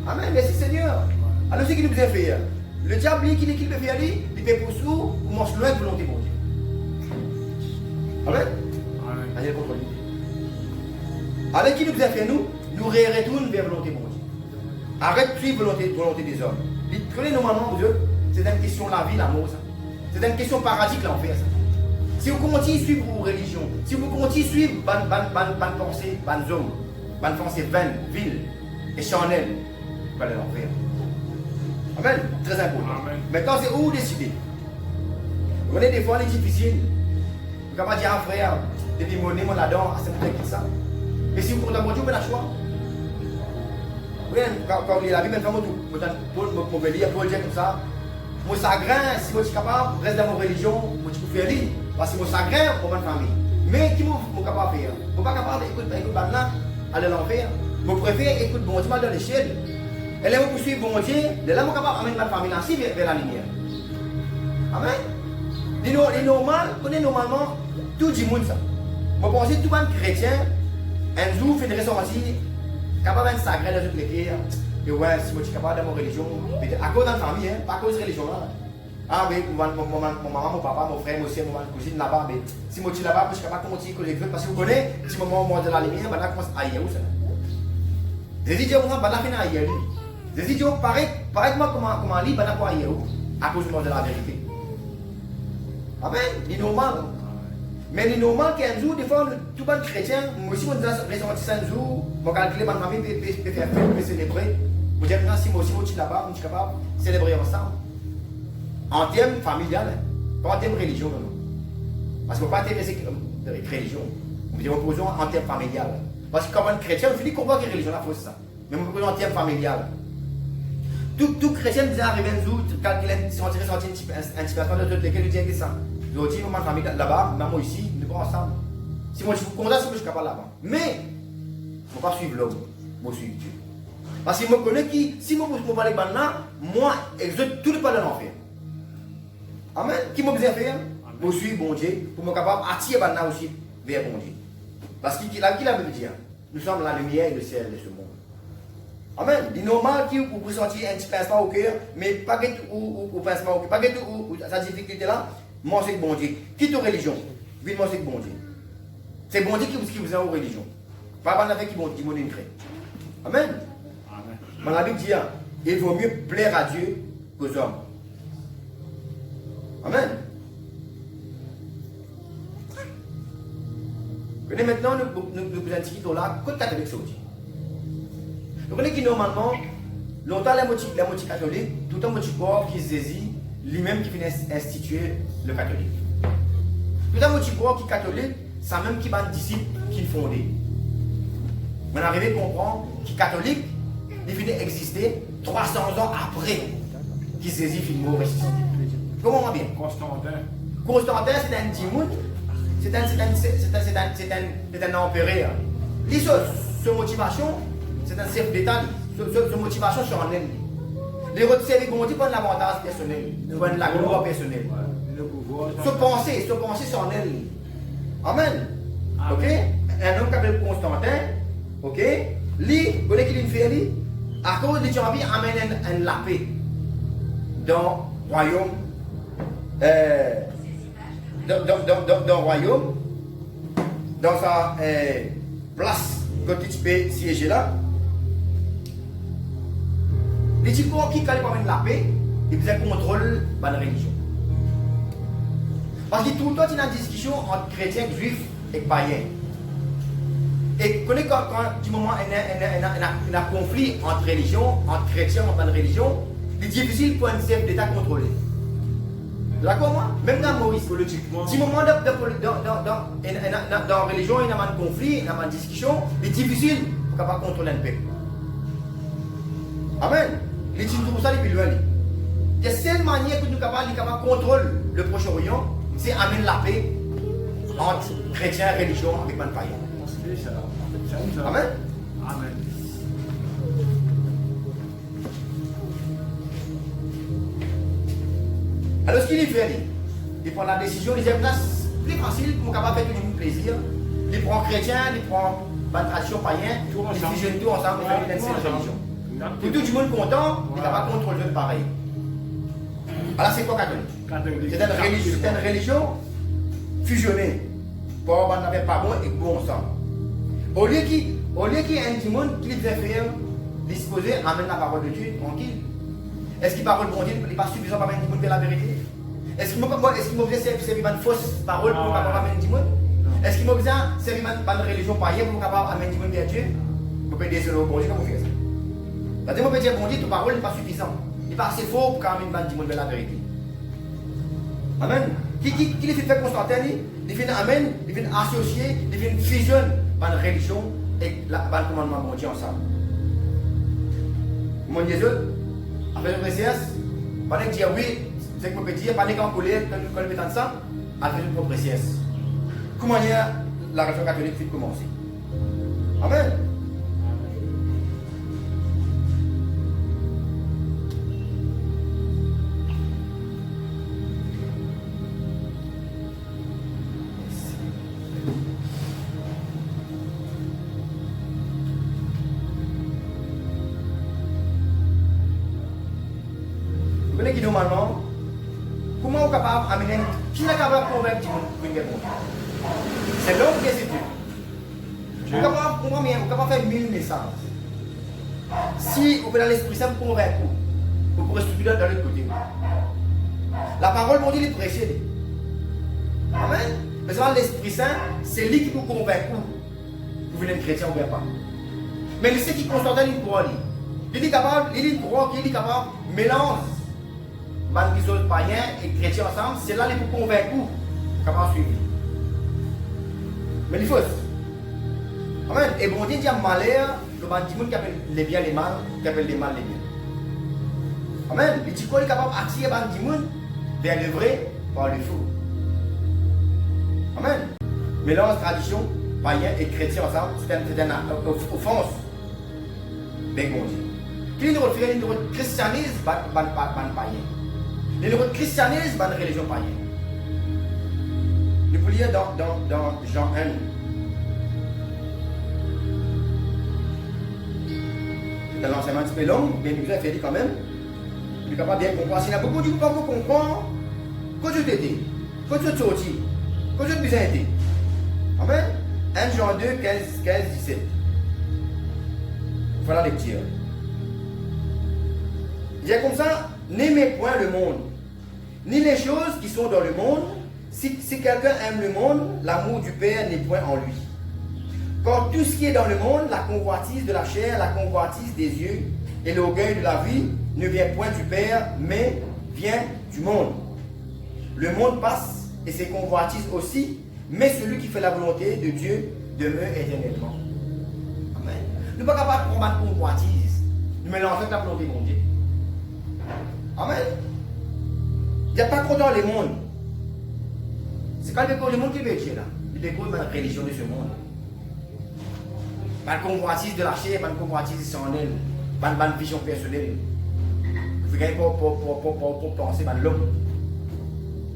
Speaker 1: Amen. Merci Seigneur. Alors c'est ce qu'il nous a fait. Le diable, qui peut faire, il fait pour sous, ou mange loin de volonté de mon Dieu. Amen. Allez, contre lui. Avec qui nous a fait nous retournons vers la volonté de mon Dieu. Arrête de suivre la volonté des hommes. Prenez normalement, mon Dieu, c'est une question de la vie, l'amour, ça. C'est une question paradis que l'enfer, ça. Si vous continuez à suivre vos religions, si vous continuez à suivre bonne pensée, bonnes hommes, bonne pensée vaine, vile et charnelle, vous allez l'enfer. Amen. Très important. Amen. Maintenant, c'est où décider. Vous voyez, des fois, c'est difficile. Vous ne pouvez pas dire à un frère, depuis mon nez, mon là-dedans, c'est peut-être ça. Mais si vous comptez mon Dieu, vous avez le choix. Oui, quand vous lisez la Bible, maintenant, vous pouvez lire, Paul dit comme ça. Mon chagrin, si je suis capable, reste dans mon religion, je peux faire lire. Parce que mon chagrin pour ma famille. Mais qui est capable de faire? Vous n'êtes pas capable d'écouter maintenant, aller l'enfer. Vous préférez écouter bon Dieu dans l'échelle. Et là, vous poursuivez bon Dieu, de là, vous êtes capable d'amener ma famille ainsi vers la lumière. Amen. C'est normal, normalement, tout le monde ça. Vous pensez que tout le monde chrétien, un jour, fait une restauration, capable d'être sacré dans toutes les guerres. Et ouais, si je suis capable dans mon religion, à cause de la famille, pas à cause de la religion là. Ah oui, mon maman, mon papa, mon frère, mon soeur, mon cousine là-bas, mais si je suis là-bas, je suis capable de continuer avec les parce que vous connaissez, si je suis de la lumière, je commence à y aller. Jésus dit, on va finir à y aller. Jésus dit, pareil comment lire, je vais y aller à cause de la vérité. Amen, c'est normal. Mais c'est normal qu'un jour, des fois, tout le monde chrétien, moi aussi, je suis ressorti un jour, je calcule ma famille, je faire fête, je célébrer. Je dis, si moi aussi, je suis là-bas, je suis capable de célébrer ensemble. En termes familial, pas en termes religieux, non. Parce qu'on ne peut pas terminer religion. On dit opposons en termes familial. Parce que comme un chrétien, on finit de comprendre que la religion est fausse ça. Mais on peut en termes familial. Tout chrétien disait arriver un jour, quand il est sorti un petit peu de toutes lesquelles il dit que ça. Je dis, ma famille là-bas, moi ici, nous sommes ensemble. Si moi je suis content, si je suis capable là-bas. Mais, je ne peux pas suivre l'homme, je vais suivre Dieu. Parce qu'il me connaît qui, si moi je parle maintenant, moi, exode tout le pas de l'enfer. Amen. Qui m'a besoin de faire? Je suis bon Dieu, pour me capable d'attirer maintenant aussi vers bon Dieu. Parce qu'il a dit, nous sommes la lumière et le ciel de ce monde. Amen. Il est normal que vous ressentiez un petit pincement au cœur, mais pas que ou pincement au cœur, pas que ou sa difficulté là, mangez avec bon Dieu. Quitte aux religions, vite manger avec bon Dieu. C'est bon Dieu qui vous a aux religions. Pas bon avec qui vous une crée. Amen. Amen. La Bible dit, il vaut mieux plaire à Dieu qu'aux hommes. Amen. Maintenant, nous indiquons là, côté catholique saoudien. Vous connaissez que normalement, longtemps les motifs catholiques, tout un motif corps qui se saisit, lui-même qui vient instituer le catholique. Tout un motif corps qui est catholique, c'est même qui va un disciple qui le fondé. On arrive à comprendre que catholique, il vient exister 300 ans après qu'il saisit finalement ressuscité. Comment bien? Constantin, c'est un Timoun, c'est un empereur. Sa motivation, c'est un chef d'État. Sa motivation, c'est en elle. Les retirés, comment dire, pas de l'avantage personnel, pas de la gloire personnelle. Sa pensée, c'est en elle. Amen. Ok? Un homme qui s'appelle Constantin, ok? Lui, vous voyez qu'il fait lui? À cause de Dieu, amène la paix dans le royaume. Dans le royaume, dans sa place, quand tu peux siéger là, les gens qui calent pas la paix, ils besoin de contrôle de la religion. Parce que tout le temps, il y a une discussion entre chrétiens et juifs et païen. Et quand du moment il y a un conflit entre religions, entre chrétiens, entre religions, c'est difficile pour un chef d'État contrôler. D'accord, moi? Même dans Maurice, politiquement. Du moment dans la religion, il y a un conflit, il y a une discussion, c'est difficile pour ne contrôler un peuple. Amen. Les gens pour ça, les plus loin. La seule manière que nous sommes capables de contrôler le Proche-Orient, c'est amener la paix entre chrétiens et religions avec les païens. Amen.
Speaker 2: Amen.
Speaker 1: Alors ce qu'il fait, il prend la décision, il dit place plus facile pour capable faire tout le plaisir. Il prend chrétien, il prend la tradition païen, il fusionne tout ensemble et fait une seule religion. Pour tout le monde content, il est capable de contrôler pareil. Alors c'est quoi catholique? C'est une religion fusionnée. Pour on n'avait pas bon et bon ensemble. Au lieu qu'il y ait un monde qui devait faire disposer, amène la parole de Dieu tranquille. Est-ce qu'il parle de bon Dieu n'est pas suffisant pour amener du monde vers la vérité? Est-ce qu'il m'a besoin de servir une fausse parole pour amener du monde? Est-ce qu'il m'a besoin de servir une religion païenne pour amener du monde vers Dieu? Vous pouvez dire au bon Dieu, comment vous faites ça? C'est-à-dire, vous pouvez dire bon Dieu, ta parole n'est pas suffisante. Il n'est pas assez fort pour amener du monde vers la vérité. Amen. Qui les fait faire Constantin? Il fait amen, il fait associer, il fait fusionner la religion et le commandement de Dieu ensemble. Mon Dieu, après le précieux, pendant que dire oui, c'est que vous pouvez dire, pendant qu'en colère, quand le méthode ça, après le précieux. Comment la religion catholique fait commencer? Amen. Normalement, comment on est capable d'amener, qui est capable de convaincre une guerre? C'est l'homme qui est séduit. On est capable de faire 1000 naissances. Si vous pouvez dans l'Esprit Saint vous convaincre, vous pourrez structurer dans l'autre côté. La parole, mon Dieu, est prêchée. Amen. Mais c'est l'Esprit Saint, c'est lui qui vous convainc. Vous venez de chrétien ou bien pas. Mais il sait qui constate une croix. Il est capable, il est croix, il est capable de mélanger. Les autres païens et chrétiens ensemble, c'est là les pour convaincre comment suivre. Mais il faut. Amen. Et bon Dieu dit à malheur, le monde qui appelle les biens les mal, qui appelle les mal les biens. Amen. Il dit qu'on est capable d'attirer les gens vers le vrai par le faux. Amen. Mélange tradition, païen et chrétien ensemble, c'est une offense. Mais bon Dieu. Qui est le christianisme, païen. Le christianisme, c'est une religion païenne. Nous pouvons lire dans Jean 1. C'est un enseignement un petit peu long, mais nous avons fait quand même. Nous sommes capables de bien comprendre. S'il y a beaucoup de gens qui comprennent, quand tu t'étais, quand tu es sorti, quand tu es besoin été. Amen. 1 Jean 2, 15, 17. Voilà la lecture. Il dit comme ça, n'aimez point le monde, ni les choses qui sont dans le monde. Si quelqu'un aime le monde, l'amour du Père n'est point en lui. Car tout ce qui est dans le monde, la convoitise de la chair, la convoitise des yeux et l'orgueil de la vie, ne vient point du Père, mais vient du monde. Le monde passe et ses convoitises aussi, mais celui qui fait la volonté de Dieu demeure éternellement. Amen. Nous ne sommes pas capables de combattre convoitise. Nous mélangeons la volonté de mon Dieu. Amen. Il n'y a pas trop dans le monde. C'est quand même le monde qui veut dire là. Il découvre la religion de ce monde. Pas de convoitise de la chair, pas de convoitise sans elle, pas de vision personnelle. Vous ne pour penser à l'homme.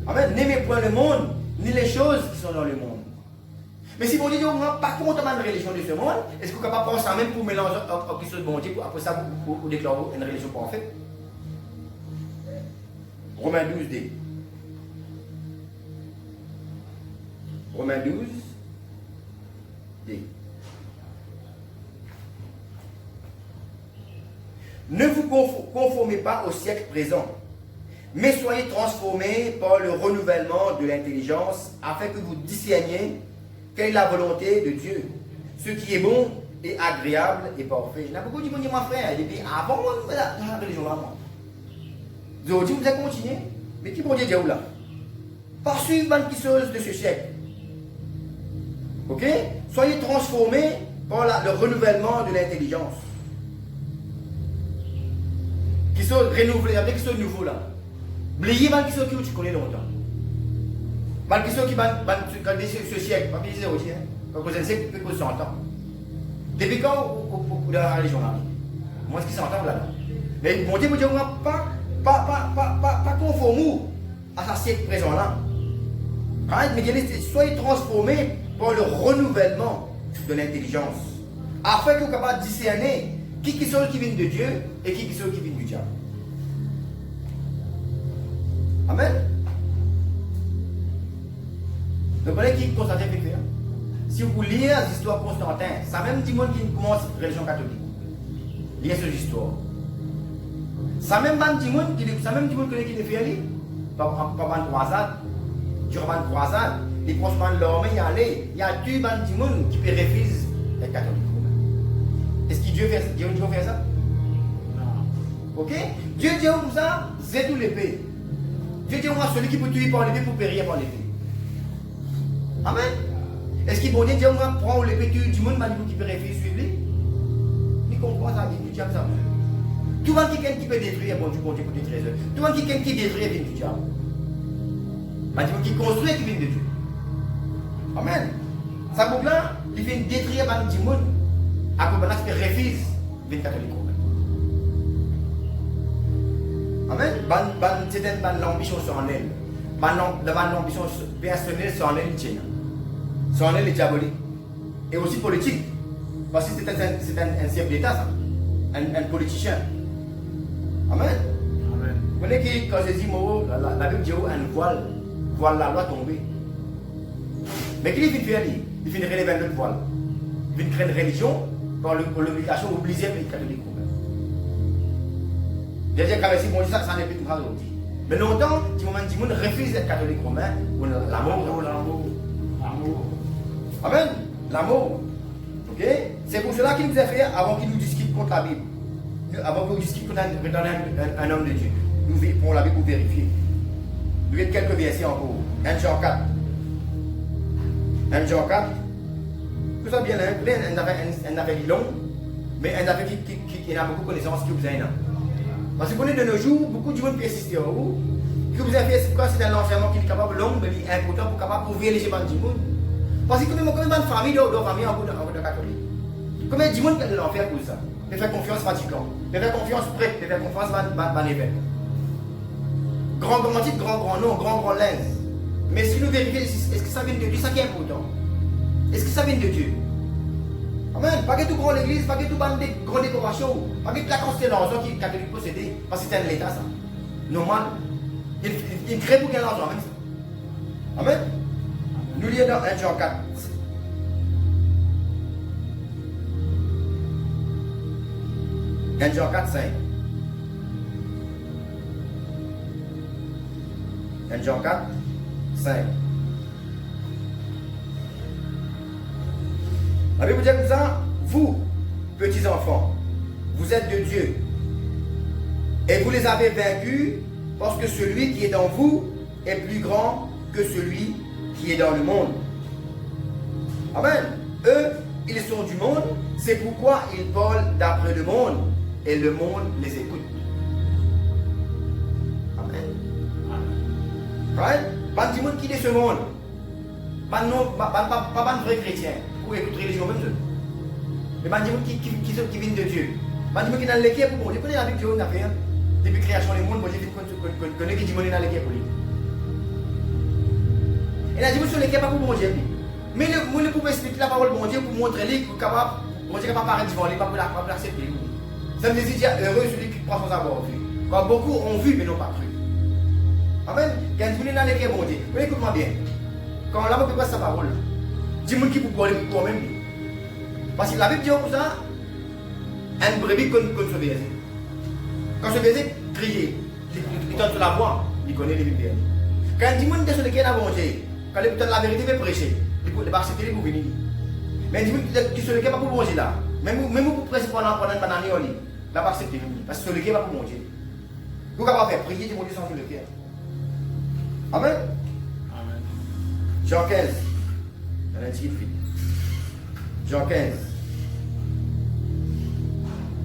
Speaker 1: Amen. N'aimez point le monde, ni les choses qui sont dans le monde. Mais si vous dites, pas contre la religion de ce monde, est-ce que vous êtes capable de penser même pour mélanger quelque chose de bon Dieu, après ça vous déclarez une religion parfaite? Romains 12, D. Romains 12, D. Ne vous conformez pas au siècle présent, mais soyez transformés par le renouvellement de l'intelligence, afin que vous discerniez quelle est la volonté de Dieu. Ce qui est bon et agréable et parfait. Il y a beaucoup de gens qui disent, mon frère, il dit, avant la religion là, moi. Aujourd'hui, vous avez continué, mais qui bon Dieu dit là? Par suivre une chose de ce siècle. Ok? Soyez transformés par le renouvellement de l'intelligence. Qui sont renouvelés, qui sont nouveaux là. Oubliez mal qui sont qui tu connais longtemps. Mal qui sont qui quand ce siècle, pas dire aussi, quand vous êtes que vous 100 ans. Depuis quand dans la religion là? Moi, ce qui s'entend là. Mais mon Dieu, vous dites, pas conforme à ce siècle présent là. Mais soyez transformés par le renouvellement de l'intelligence. Afin que vous soyez capable de discerner qui sont qui viennent de Dieu et qui sont qui viennent du diable. Amen. Vous comprenez qui Constantin peut faire? Si vous lisez les histoires de Constantin, ça même dit monde qui commence la religion catholique. Lisez ces histoires. Ça même dit monde qui le fait aller. Par une croisade. Durant une croisade, les croisements de l'armée y allaient. Il y a deux bandes de monde qui peut refuser les catholiques. Est-ce que Dieu fait ça? Non. Ok? Dieu dit comme ça, c'est tout l'épée. Dieu dit moi, celui qui peut tuer par l'épée pour périr par l'épée. Amen. Est-ce qu'il peut dire moi, prends l'épée du monde, qui peut refuser suivre lui? Il comprend ça, il dit ça. Tout le monde qui peut détruire, bon Dieu, pour détruire. Tout le monde qui détruit vient du diable. Qui construit qui vient de Dieu. Amen. Ça pour là, il vient détruire les monde à cause de ce qui refuse les catholiques. Amen. C'est une ambition sur elle. L'ambition personnelle sur elle, sur elle est diabolique. Et aussi politique. Parce que c'est un chef d'État, ça. Un politicien. Amen. Vous voyez que quand je dis la Bible dit un voile. Voile la loi tombée. Mais qui vient faire? Il vient relever un autre voile. Il vient créer une religion par l'obligation obligée les catholiques. Déjà, quand si bon ça n'est plus tout mal. Mais longtemps, du moment où les gens refusent d'être catholique romain, l'amour. Amen. L'amour. Ok? C'est pour cela qu'il nous a fait avant qu'il nous discute contre la Bible. Avant qu'il nous discute contre un homme de Dieu. Nous prenons la Bible pour vérifier. Nous avons quelques versets encore. 1 Jean 4. 1 Jean 4. Tout ça bien, un affaire long, mais un affaire qui a beaucoup de connaissances que vous avez. Parce que vous connaissez de nos jours, beaucoup de gens persistent en vous. Que vous avez fait, c'est un enseignement qui est capable long, mais qui est important pour capable ouvrir les chemins du monde. Parce que combien de familles dans famille en bout de catholique? Combien de gens qui l'ont fait pour ça? De faire confiance Vatican, de faire confiance prêtre, de faire confiance dans l'évêque. Grand titre, grand nom, grand lens. Mais si nous vérifions, est-ce que ça vient de Dieu? C'est ça qui est important. Est-ce que ça vient de Dieu? Amen. Pas que tout grand l'église, pas que tout grande décoration, pas que la constellation qui est catholique possédée, parce que c'est un état ça. Normal. Il crée pour qu'il y ait l'argent même ça. Amen. Nous lisons dans 1 Jean 4. 1 Jean 4, 5. 1 Jean 4, 5. La Bible dit comme ça, vous, petits enfants, vous êtes de Dieu. Et vous les avez vaincus parce que celui qui est dans vous est plus grand que celui qui est dans le monde. Amen. Eux, ils sont du monde, c'est pourquoi ils parlent d'après le monde et le monde les écoute. Amen. Right? Pas du monde qui est ce monde. Pas de vrai chrétien. Pour écouter religion même. Mais pas du monde qui vient de Dieu. Pas du monde qui est dans l'équipe pour moi. Vous connaissez la Bible on a fait. Depuis la création du monde, je connais qui dit monde dans l'équipe pour lui. Et la dimension sur l'équipe pas pour mon Dieu. Mais le pour expliquer la parole de mon Dieu pour montrer lui qu'il est capable, mon Dieu capable de paraître devant lui, pas pour l'accepter. Ça me dit heureux celui qui croit sans avoir vu. Quand beaucoup ont vu mais n'ont pas cru. Amen. Quand vous venez dans l'équipe, mon Dieu, écoute-moi bien. Quand là, on peut pas sa parole. Dis-moi qui pour parler pour toi-même. Parce que la Bible dit comme ça, un brebis connaît ce verset. Quand ce verset crie, il donne la voix, il connaît les Bibles. Quand dis-moi sur lesquels a mangé, quand il donne la vérité, il prêcher. il va accepter pour venir. Mais qui se le pas pour manger là. Même pour presque pendant une année, il va pas accepter. Parce que le cœur va pour manger. Vous pouvez pas faire prier, Dieu sans le cœur. Amen.
Speaker 2: Amen.
Speaker 1: Jean 15. On a dit vite. Jean 15.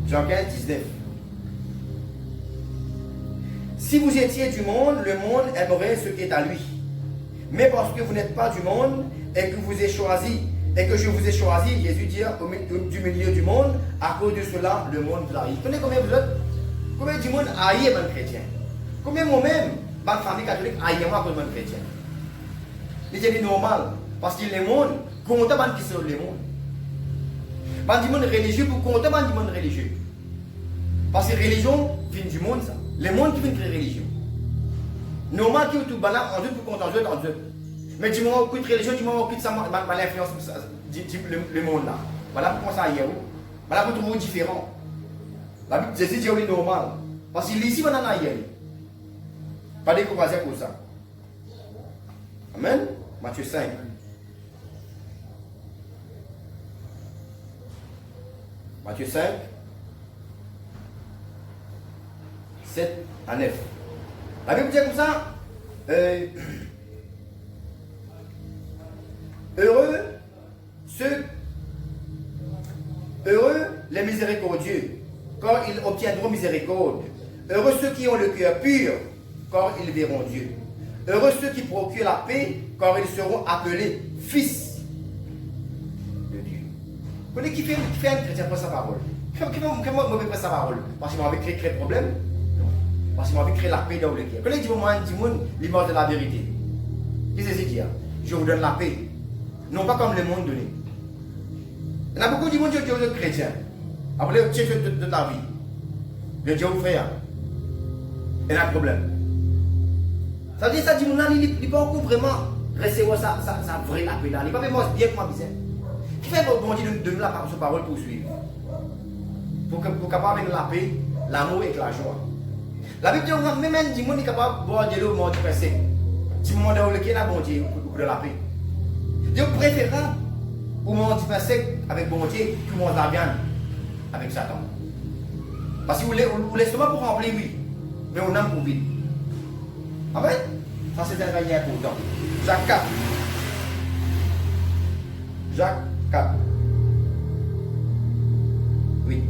Speaker 1: Jean 15, 19. Si vous étiez du monde, le monde aimerait ce qui est à lui. Mais parce que vous n'êtes pas du monde et que vous ai choisi, et que je vous ai choisi, Jésus dit du milieu du monde, à cause de cela, le monde vous haït. Vous connaissez combien vous êtes? Combien du monde haït les chrétiens? Combien moi-même, ma famille catholique haït moi à cause de chrétien? C'est normal, parce que le monde, compte pas qui sont le monde. Pas du monde religieux pour compter pas du monde religieux. Parce que la religion vient du monde, ça. Le monde qui vient créer religion. Normal que tout banal en deux pour compter en deux. Mais du moment où il y a religion, du moment où il y a l'influence le monde là. Voilà pourquoi ça y est. Voilà pour trouver différent. La Bible Jésus dit oui normal. Parce que ici, on en a hier. Pas décourager pour ça. Amen. Matthieu 5. Matthieu 5, 7 à 9. La Bible dit comme ça, heureux les miséricordieux, car ils obtiendront miséricorde. Heureux ceux qui ont le cœur pur, car ils verront Dieu. Heureux ceux qui procurent la paix, car ils seront appelés fils de Dieu. Vous connaissez qui fait un chrétien pour sa parole? Comment on peut sa parole? Parce qu'il m'a créé des problèmes? Non. Parce qu'il m'a créé la paix dans le cœur. Quand il dit moi, il m'a de la vérité. Qu'est-ce que c'est dire? Je vous donne la paix. Non pas comme le monde donné. Il y a beaucoup de monde qui sont chrétiens. Après, tu es de ta vie. Le Dieu vous frère. Il y a un problème. Ça veut dire ça, il n'est pas encore vraiment recevoir sa vraie la paix là. Il n'est pas vraiment bien comme bizarre. Qui fait bon Dieu de nous la parole pour suivre? Pour capable avec la paix, l'amour et la joie. La Bible dit même un monde est capable de boire de l'eau au monde passé. Si monde dans lequel a bon Dieu pour de la paix. Dieu préférable au monde passé avec bon Dieu que monde la viande avec Satan. Parce que vous l'estomac pour remplir oui, mais on a pour vide. Amen. Ça c'est un gagné important. Jacques 4. Jacques 4. 8.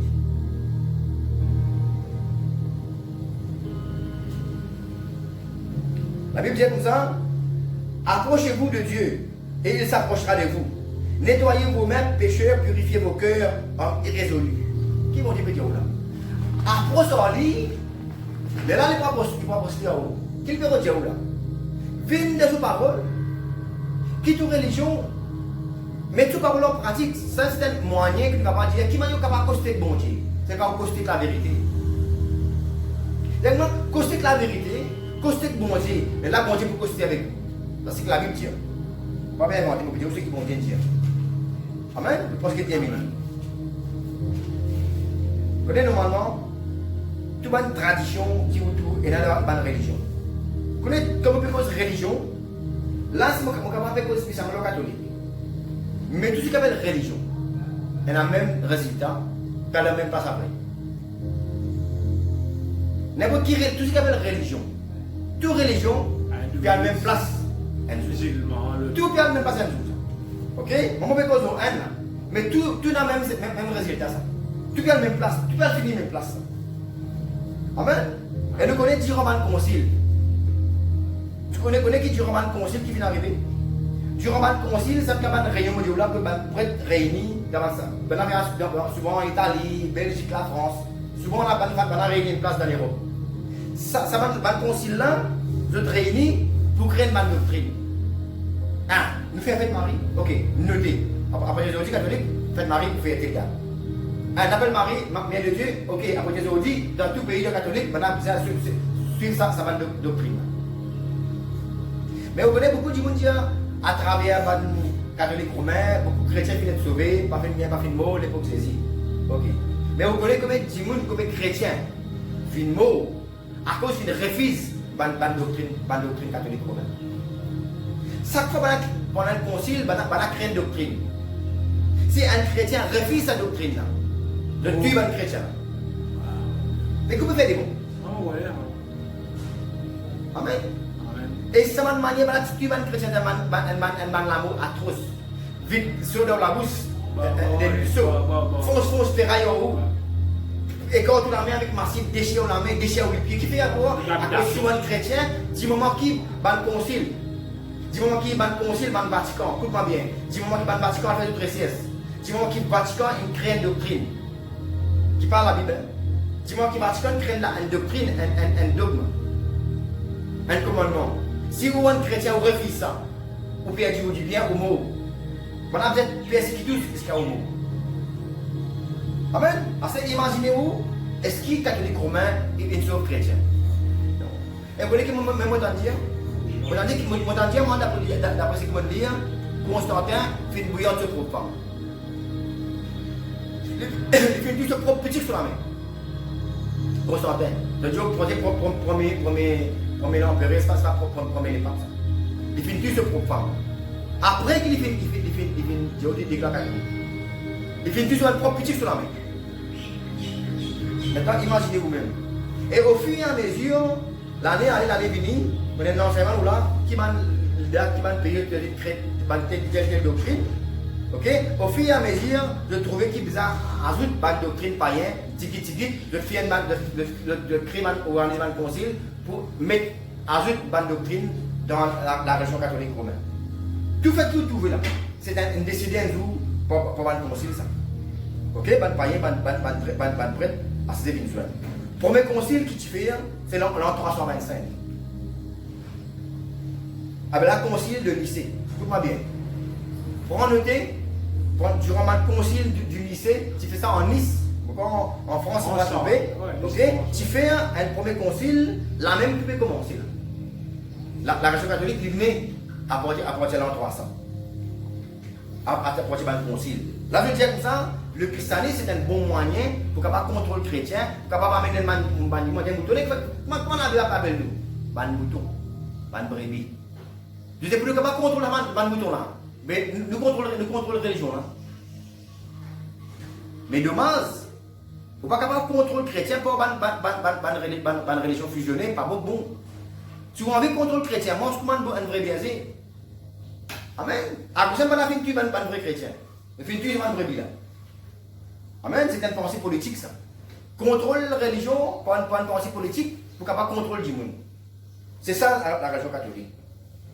Speaker 1: La Bible dit comme ça, approchez-vous de Dieu et il s'approchera de vous. Nettoyez vous-mêmes, pécheurs, purifiez vos cœurs en irrésolus. Qui vont dire là? Approchez-vous, mais là, il ne peut pas poster en haut. Qui peut dire là? Viens de sous parole, qui toute religion, mais toute parole en pratique, ça c'est un moyen que tu ne vas pas dire, qui m'a dit capable de coster bon Dieu. C'est pas coster la vérité. Donc, coster la vérité, coster bon Dieu, mais là, bon Dieu pour coster avec vous. C'est ce que la Bible dit. Pas bien inventé, mais c'est ce que bon Dieu dit. Amen. Je pense que c'est terminé. Vous connaissez normalement, toute une tradition qui autour et dans la religion. Vous connaissez comment on peut cause religion? Là, c'est mon capable de cause spécialement catholique. Mais tout ce qu'on appelle religion, elle a le même résultat, elle a la même place après. N'importe qui, tout ce qu'on appelle religion, toute religion, il a la même place. Tout a la même place. Ok? On peut cause un, mais tout a le même résultat. Tout a la même place, tout a fini la même place. Amen. Et nous connaissons 10 romans de concile. Tu connais qui dit roman de concile qui vient d'arriver? Du roman de concile, c'est une réunion mondiale pour être réunis dans ça. Souvent en Italie, Belgique, la France. Souvent on a réuni une place dans l'Europe. Ça va le concile là, vous êtes réunis pour créer une bonne doctrine. Ah, nous faisons fête Marie. Ok, notez. Après les audits catholiques, fête Marie, vous faites égal. Un appel Marie, Mère de Dieu, ok, après les audits, dans tout pays de catholique, maintenant vous allez suivre ça va de doctrine. Mais vous connaissez beaucoup de monde à travers les catholiques romains, beaucoup de chrétiens qui sont sauvés, pas fait de bien, pas fait de mot, l'époque saisie. Ok. Mais vous connaissez combien de monde, combien de chrétiens fin de mot à cause qu'ils refusent la doctrine catholique romaine. Chaque fois pendant le concile, on a créé une doctrine. Si un chrétien refuse sa doctrine, là, de tuer un chrétien. Et que vous faites des mots?
Speaker 2: Ah ouais.
Speaker 1: Amen.
Speaker 2: Amen.
Speaker 1: Et ça m'a manié, tu tues un chrétien, un l'amour atroce. Vite, sur dans la bouche, des fausse ferraille en haut. Et quand on la met avec massif, déchire la main, déchire le pied, qui fait à quoi? À cause de un chrétien, du moment qui va le concile. Du moment qui va le concile, va le Vatican. Écoute-moi bien. Du moment qui va le Vatican, il fait d'autres siestes. Du moment qui le Vatican, il crée une doctrine. Qui parle la Bible. Du moment qui le Vatican crée une doctrine, un dogme. Un commandement. Si vous êtes un chrétien, vous refusez ça. Vous pouvez dire du bien au mot. Voilà, vous êtes persécutés jusqu'à au mot. Amen. Parce que imaginez-vous, est-ce qu'il est catholique romain et une sauve chrétien? Et vous voulez que je me dire? Moi, d'après ce que je dis, Constantin fait une bouillante de propre femme. Il fait une propre petite sur la main. Constantin. Le Dieu premier l'empereur, c'est pas ça, premier pape. Il fait une propre femme. Après qu'il fait Dieu déclare catholique. Il fait une sur une propre petite sur la main. Maintenant, imaginez vous-même. Et au fur et à mesure, l'année venue, on est dans l'enseignement là, qui m'a payé telle doctrine. Ok? Au fur et à mesure, je trouvais qu'il faisait ajoute une doctrine païenne, tiki, de créer ou un concile pour mettre ajoute une doctrine dans la région catholique romaine. Tout fait tout trouver là. C'est une décision pour un concile ça. Ok? Ban païen, ban prêtre, à ces Venezuela. Premier concile qui tu fais, c'est l'an 325. Avec la concile de lycée. Écoute-moi bien. Pour en noter, durant le concile du lycée, tu fais ça en Nice. En France, on va trouver. Ok? Tu fais un premier concile, la même qui peut commencer. La région catholique, il met à partir de l'an 300. À partir du concile. Là, je veux dire comme ça, le christianisme c'est un bon moyen pour capable contrôler le chrétien, pour capable amener le mouton. Comment on a appelé nous? Ban mouton, ban brebis. Je sais plus capable contrôler le mouton là. Mais nous contrôlons la religion là. Mais dommage, vous pas capable contrôler le chrétien pour ban religion fusionnée, pas bon. Si vous avez contrôle le chrétien, moi je commande un vrai biaisé. Amen. À cause de la fin tu ban vrai chrétien. Le fin tu ban brebis là. Amen, c'est une pensée politique ça. Contrôle la religion par une pensée politique pour capable contrôler du monde. C'est ça la religion catholique.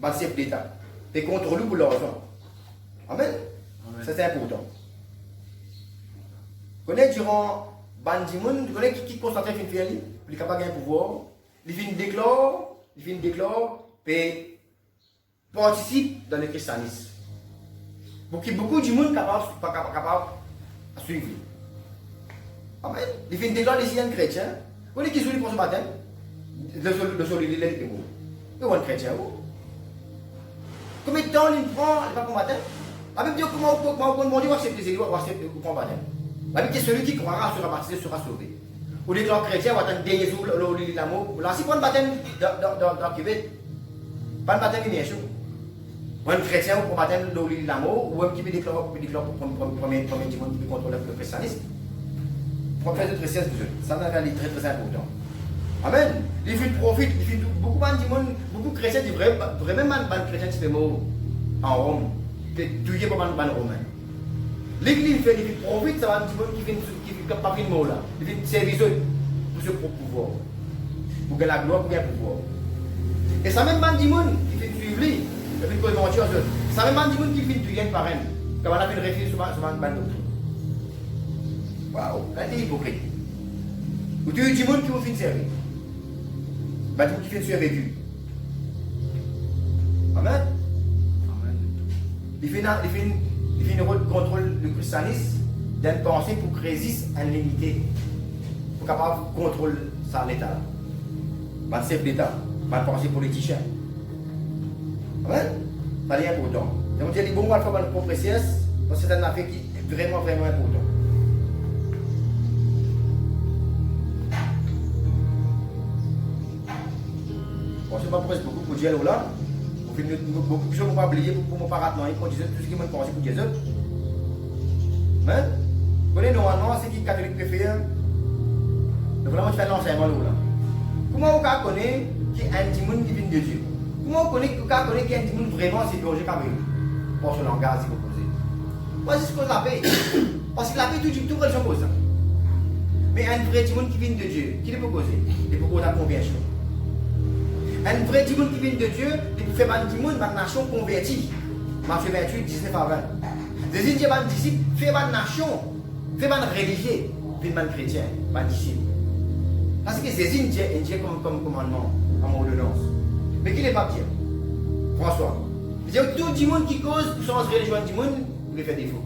Speaker 1: Le chef d'État. Et contrôler pour l'argent. Amen. Ça c'est important. Vous connaissez durant Bandimoun, vous connaissez qui Constantin fin faire lui, il est capable de pouvoir. Il fait une déclare, et participe dans le christianisme. Beaucoup de monde capable de suivre. Amen. Il fait une déclaration des siens chrétiens. Vous voyez qui sont pour ce baptême? Le sol il est mort. Et on est chrétien. Combien de temps il prend, il va pour le baptême? La Bible dit comment on dit on accepte les églises, on accepte le baptême. La Bible dit celui qui croira sera baptisé, sera sauvé. Ou les gens chrétiens vont attendre dernier jour l'amour. Là, si on le baptême dans Québec, pas le baptême bien sûr. Un chrétien ou pour baptême de l'amour, ou un qui peut déclarer pour premier dimanche qui peut contrôler le christianisme. Pour faire de richesse, ça c'est très important. Amen. Il fait profite, il fait beaucoup de chrétiens qui vraiment de chrétiens qui fait mort en Rome, qui est tué par un romain. L'église fait profite, ça va un petit monde qui fait pas de mot là. Il fait service pour ce propre pouvoir. Pour gagner la gloire, pour gagner le pouvoir. Et ça même dit monde qui fait suivre lui, il fait une convention. Ça même dit monde qui fait tuer une parraine. Quand on a fait une réflexion sur une doctrine. Waouh, c'est hypocrite. Ou tu dis monde qui vous fait servir. Bah tu qui fait servir Dieu. Amen. Il fait une rôle de contrôle du christianisme d'une pensée pour qu'il résiste à l'unité. Pour capable de contrôler ça l'État. Pas chef d'État, pas pensée politicien. Amen. Ça est important. Donc il dit bon, on va faire une propre sieste, parce que c'est un affaire qui est vraiment important. Bon, c'est pas presque beaucoup pour dire là. beaucoup plus ne pas oublier pour ne pas rater pour Dieu, tout ce qui m'a pensé pour Dieu. Mais, vous voyez, normalement, c'est qui catholique préfère, vraiment, tu fais l'enseignement là. Comment vous connaissez qu'il y a un petit monde qui vient de Dieu? Comment vous connaissez qu'il y a un petit monde vraiment c'est biologique avec lui? Pour ce langage, si vous posez. Moi, c'est ce que la paix. Parce que la paix, tout religion pose ça. Mais un vrai petit monde qui vient de Dieu, qui peut poser? Il peut poser la conversion. Un vrai petit monde qui vient de Dieu, il peut faire un petit monde, une nation convertie. Matthieu 28, 19 à 20. Jésus dit à un disciple, fais une nation, fais une religieux, fais un chrétien, un disciple. Parce que Jésus dit comme commandement, en ordonnance. Mais qui n'est pas bien? François. Il dit que tout le monde qui cause sans religion du monde, vous les fait défaut.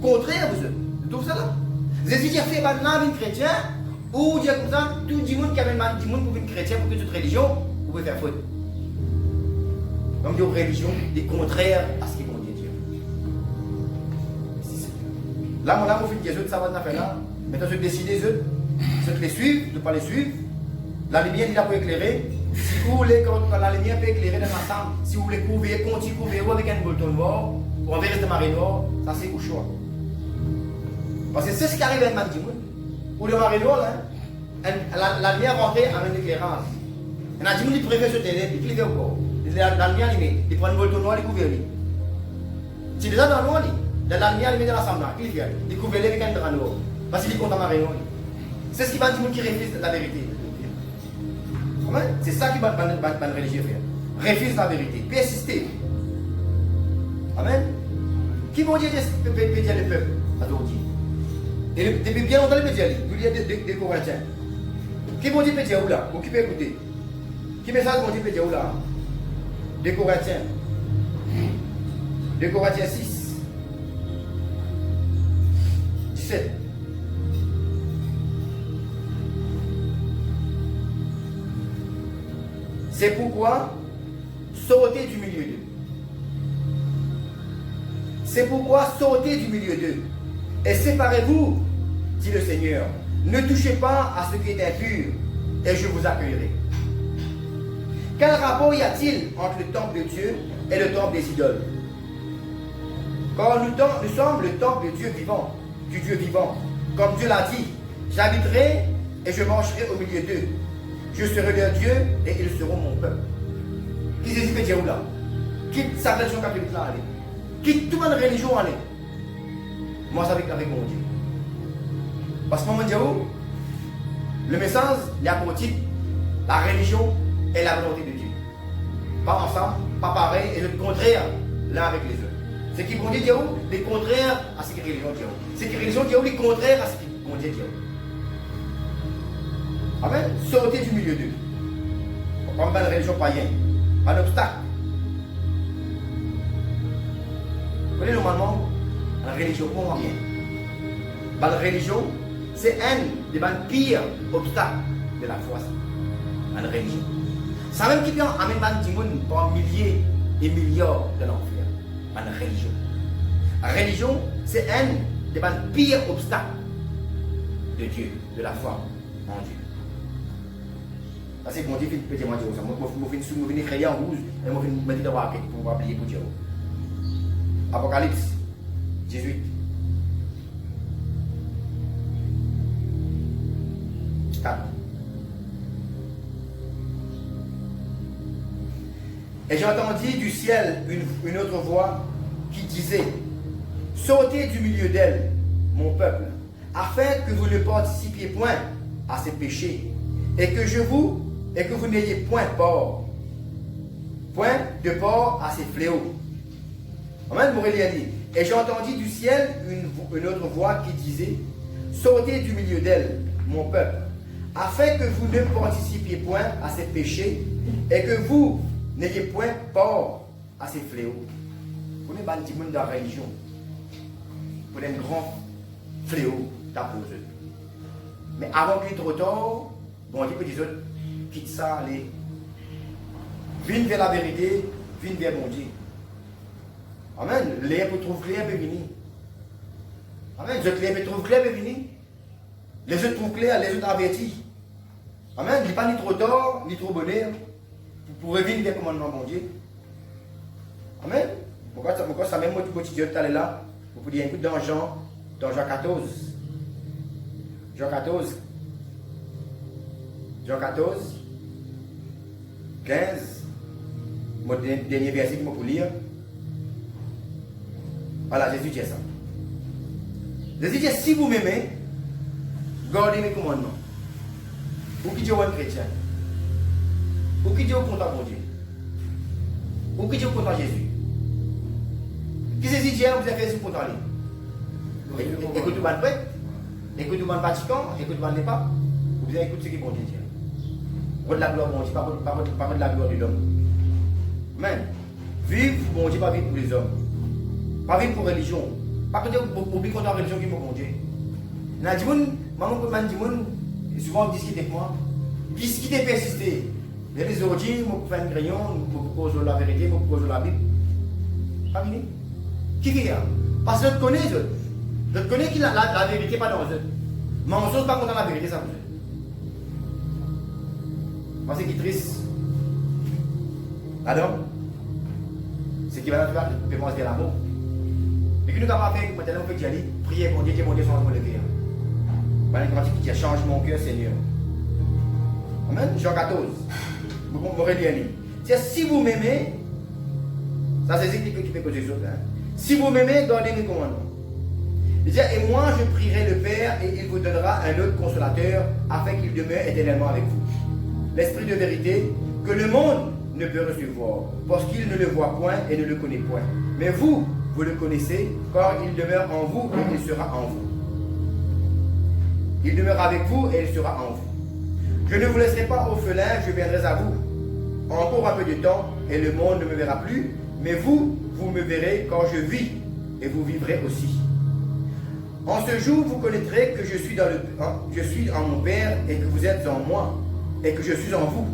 Speaker 1: Contraire, vous trouvez ça là? Jésus dit fais maintenant une chrétien, ou dire comme ça, tout le monde qui amène du monde pour une chrétien, pour toute religion, vous pouvez faire faute. Donc, des religions, des contraires à ce qu'ils vont dire Dieu. Là, mon fait des autres, ça va faire là. Maintenant, se décider, ceux qui les suivent, de ne pas les suivre. La lumière est là pour éclairer. Si vous voulez, quand la lumière peut éclairer dans la chambre, si vous voulez couvrir, continuer à couvrir avec un bouton noir, ou un verre de marée noire, ça c'est au choix. Parce que c'est ce qui arrive à un monde. Ou le marée noire, la lumière rentrée avec un éclairage. Il y a des gens qui préfèrent se tenir, puis qui le fait encore. La lumière allumée, il prend un bouton noir, il couvre. C'est déjà dans le noir, la lumière allumée dans la chambre, il fait. Il couvre avec un drap noir. Parce qu'il est contre la marée noire. C'est ce qui va dire qui refuse la vérité. C'est ça qui va le religieux faire. Refuse la vérité. Persister. Amen. Qui vont dire le peuple à Dordi? Et depuis bien longtemps, il y a des Corinthiens. Qui vont dire Pédia ou là? Ou qui peut écouter? Qui message vont dire Pédia ou là? Des Corinthiens. Des Corinthiens 6. 17. C'est pourquoi sortez du milieu d'eux. C'est pourquoi sortez du milieu d'eux. Et séparez-vous, dit le Seigneur. Ne touchez pas à ce qui est impur, et je vous accueillerai. Quel rapport y a-t-il entre le temple de Dieu et le temple des idoles? Car nous sommes le temple de Dieu vivant, du Dieu vivant. Comme Dieu l'a dit, j'habiterai et je marcherai au milieu d'eux. Je serai leur Dieu et ils seront mon peuple. Qui Jésus peut dire où là? Quitte sa religion catholique là, allez. Quitte toute une religion, allez. Moi, c'est avec mon Dieu. Parce que moi, je dis où? Le message, il y a pour titre la religion et la volonté de Dieu. Pas ensemble, pas pareil, et le contraire l'un avec les autres. Ce qui vont dire où? Les contraires à ce que la religion dit où. Ce que la religion dit où? Les contraires à ce qu'on dit où. Amen. Sortez du milieu d'eux. On prend une religion païenne. Un obstacle. Vous voyez, normalement, la religion, comment vient? La religion, c'est un des pires obstacles de la foi. La religion. Ça même qui vient amener des gens par milliers et milliards de l'enfer. La religion. La religion, c'est un des pires obstacles de Dieu, de la foi en Dieu. C'est bon Dieu qui peut dire moi ça. Moi je vais écrire en rouge et moi je vais mettre dans pour appliquer pour Dieu. Apocalypse 18. Et j'ai entendu du ciel une autre voix qui disait: sortez du milieu d'elle, mon peuple, afin que vous ne participiez point à ses péchés, et que vous n'ayez point de port à ses fléaux. Amen, Morélia dit. Et j'ai entendu du ciel une autre voix qui disait: sortez du milieu d'elle, mon peuple, afin que vous ne participiez point à ses péchés, et que vous n'ayez point port à ses fléaux. Vous n'êtes pas un petit monde de la religion. Vous êtes un grand fléau d'apposé. Mais avant qu'il soit trop tard, bon Dieu peut dire: quitte ça, allez. Viens vers la vérité, viens vers mon Dieu. Amen. L'air peut trouver clair, peut venir. Amen. Les autres l'air peut trouver clair, peut venir. Les autres trouvent clair, les autres avertis. Amen. Il n'est pas ni trop tard, ni trop bonheur pour revenir vers le commandement de mon Dieu. Pourquoi ça même quotidien tout à l'heure là, vous pouvez dire un coup dans Jean 14. Jean 14. Jean 14. 15. Mon dernier verset que je peux lire. Voilà, Jésus dit ça. Jésus dit, si vous m'aimez, gardez mes commandements. Ou qui dit au chrétien. Ou qui dit au content mon Dieu. Ou qui dit au content Jésus. Qui c'est dit, vous avez fait ce content lui. Écoutez le prêtre, écoutez le Vatican, écoutez le pape. Vous avez écouté ce qui est bon Dieu. Pas de la gloire bon Dieu, pas de la gloire de l'homme. Amen. Vive bon Dieu, pas vivre pour les hommes. Pas vivre pour religion. Pas que vous oubliez qu'on a religion qui est bon Dieu. N'a dit maman peut dire souvent discuter avec moi. Discuter persister. Mais les autres disent, moi faire un crayon, moi propose la vérité, moi propose la Bible. Pas fini. Qui fait ça? Parce que je connais eux. Je connais que la vérité pas dans eux. Mais on ne saute pas contre la vérité, ça vous. Parce que c'est qui est triste. Alors, c'est qui va nous faire de penser l'amour. Et que nous avons fait, maintenant on fait d'y aller, prier mon Dieu, change mon cœur. Voilà une pratique qui dit, change mon cœur, Seigneur. Amen. Jean 14. Vous m'aurez dit, c'est si vous m'aimez, ça c'est ce qui fait que Jésus. Si vous m'aimez, gardez mes commandements. Il dit, et moi je prierai le Père et il vous donnera un autre consolateur afin qu'il demeure éternellement avec vous. L'esprit de vérité que le monde ne peut recevoir parce qu'il ne le voit point et ne le connaît point. Mais vous le connaissez car il demeure en vous et il sera en vous. Il demeurera avec vous et il sera en vous. Je ne vous laisserai pas orphelin, je viendrai à vous. Encore un peu de temps et le monde ne me verra plus, mais vous me verrez quand je vis et vous vivrez aussi. En ce jour, vous connaîtrez que je suis en mon Père et que vous êtes en moi et que je suis en vous.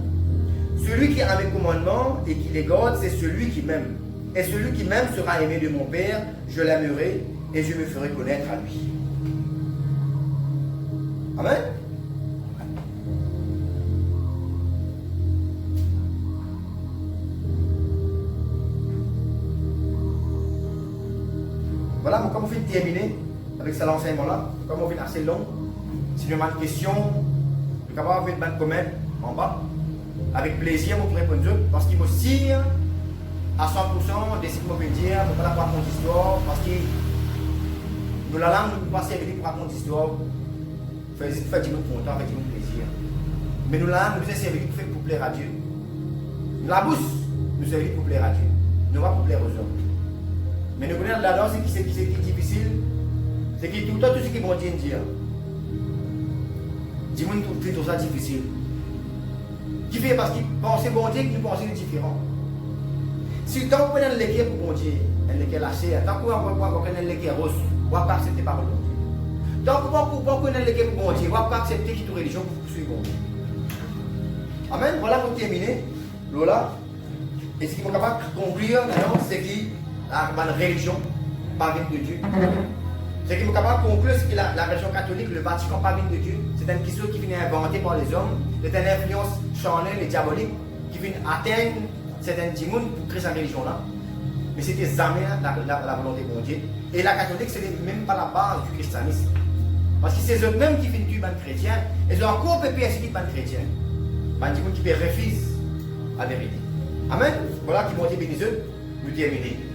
Speaker 1: Celui qui a mes commandements et qui les garde, c'est celui qui m'aime. Et celui qui m'aime sera aimé de mon Père, je l'aimerai et je me ferai connaître à lui. Amen. Voilà, comme on fait terminer avec cet enseignement-là, comme on fait assez long, si vous avez une question, vous pouvez avoir une commentaire en bas. Avec plaisir, vous pourrez répondre parce qu'il me tire à 100% de ce que vous pouvez dire, vous ne pouvez pas raconter l'histoire, parce que nous, la langue, nous ne pouvons pas servir pour raconter l'histoire. Faites du content, faites du plaisir. Mais nous, la langue, nous devons servir pour plaire à Dieu. La bouche, nous servir pour plaire à Dieu. Nous ne pas pour plaire aux hommes. Mais nous connaissons là-dedans, c'est qui est difficile, c'est que tout ce qui est bon Dieu dire. Dis-moi, tout ça difficile. Qui fait parce qu'il pense bon Dieu que nous pensons différent. Si tant qu'on a un légué pour bon Dieu, un légué lâché, tant qu'on a un légué rose, on ne va pas accepter par bon Dieu. Tant qu'on a un légué pour bon Dieu, on ne va pas accepter toute religion pour suivre bon Dieu. Amen. Voilà pour terminer. Lola. Et ce qui est capable de conclure maintenant, c'est que la religion, pas de Dieu. Ce qui est capable de conclure, c'est que la religion catholique, le Vatican, pas de Dieu. C'est une question qui vient inventée par les hommes. C'est une influence charnelle et diabolique qui vient atteindre certains démons pour créer cette religion-là. Mais c'était jamais la volonté de Dieu. Et la catholique, ce n'est même pas la base du christianisme. Parce que c'est eux-mêmes qui viennent tuer les chrétiens. Et ils ont encore persécuté les chrétiens. Les démons qui refusent la vérité. Amen. Voilà qui m'ont été bénis, nous terminons.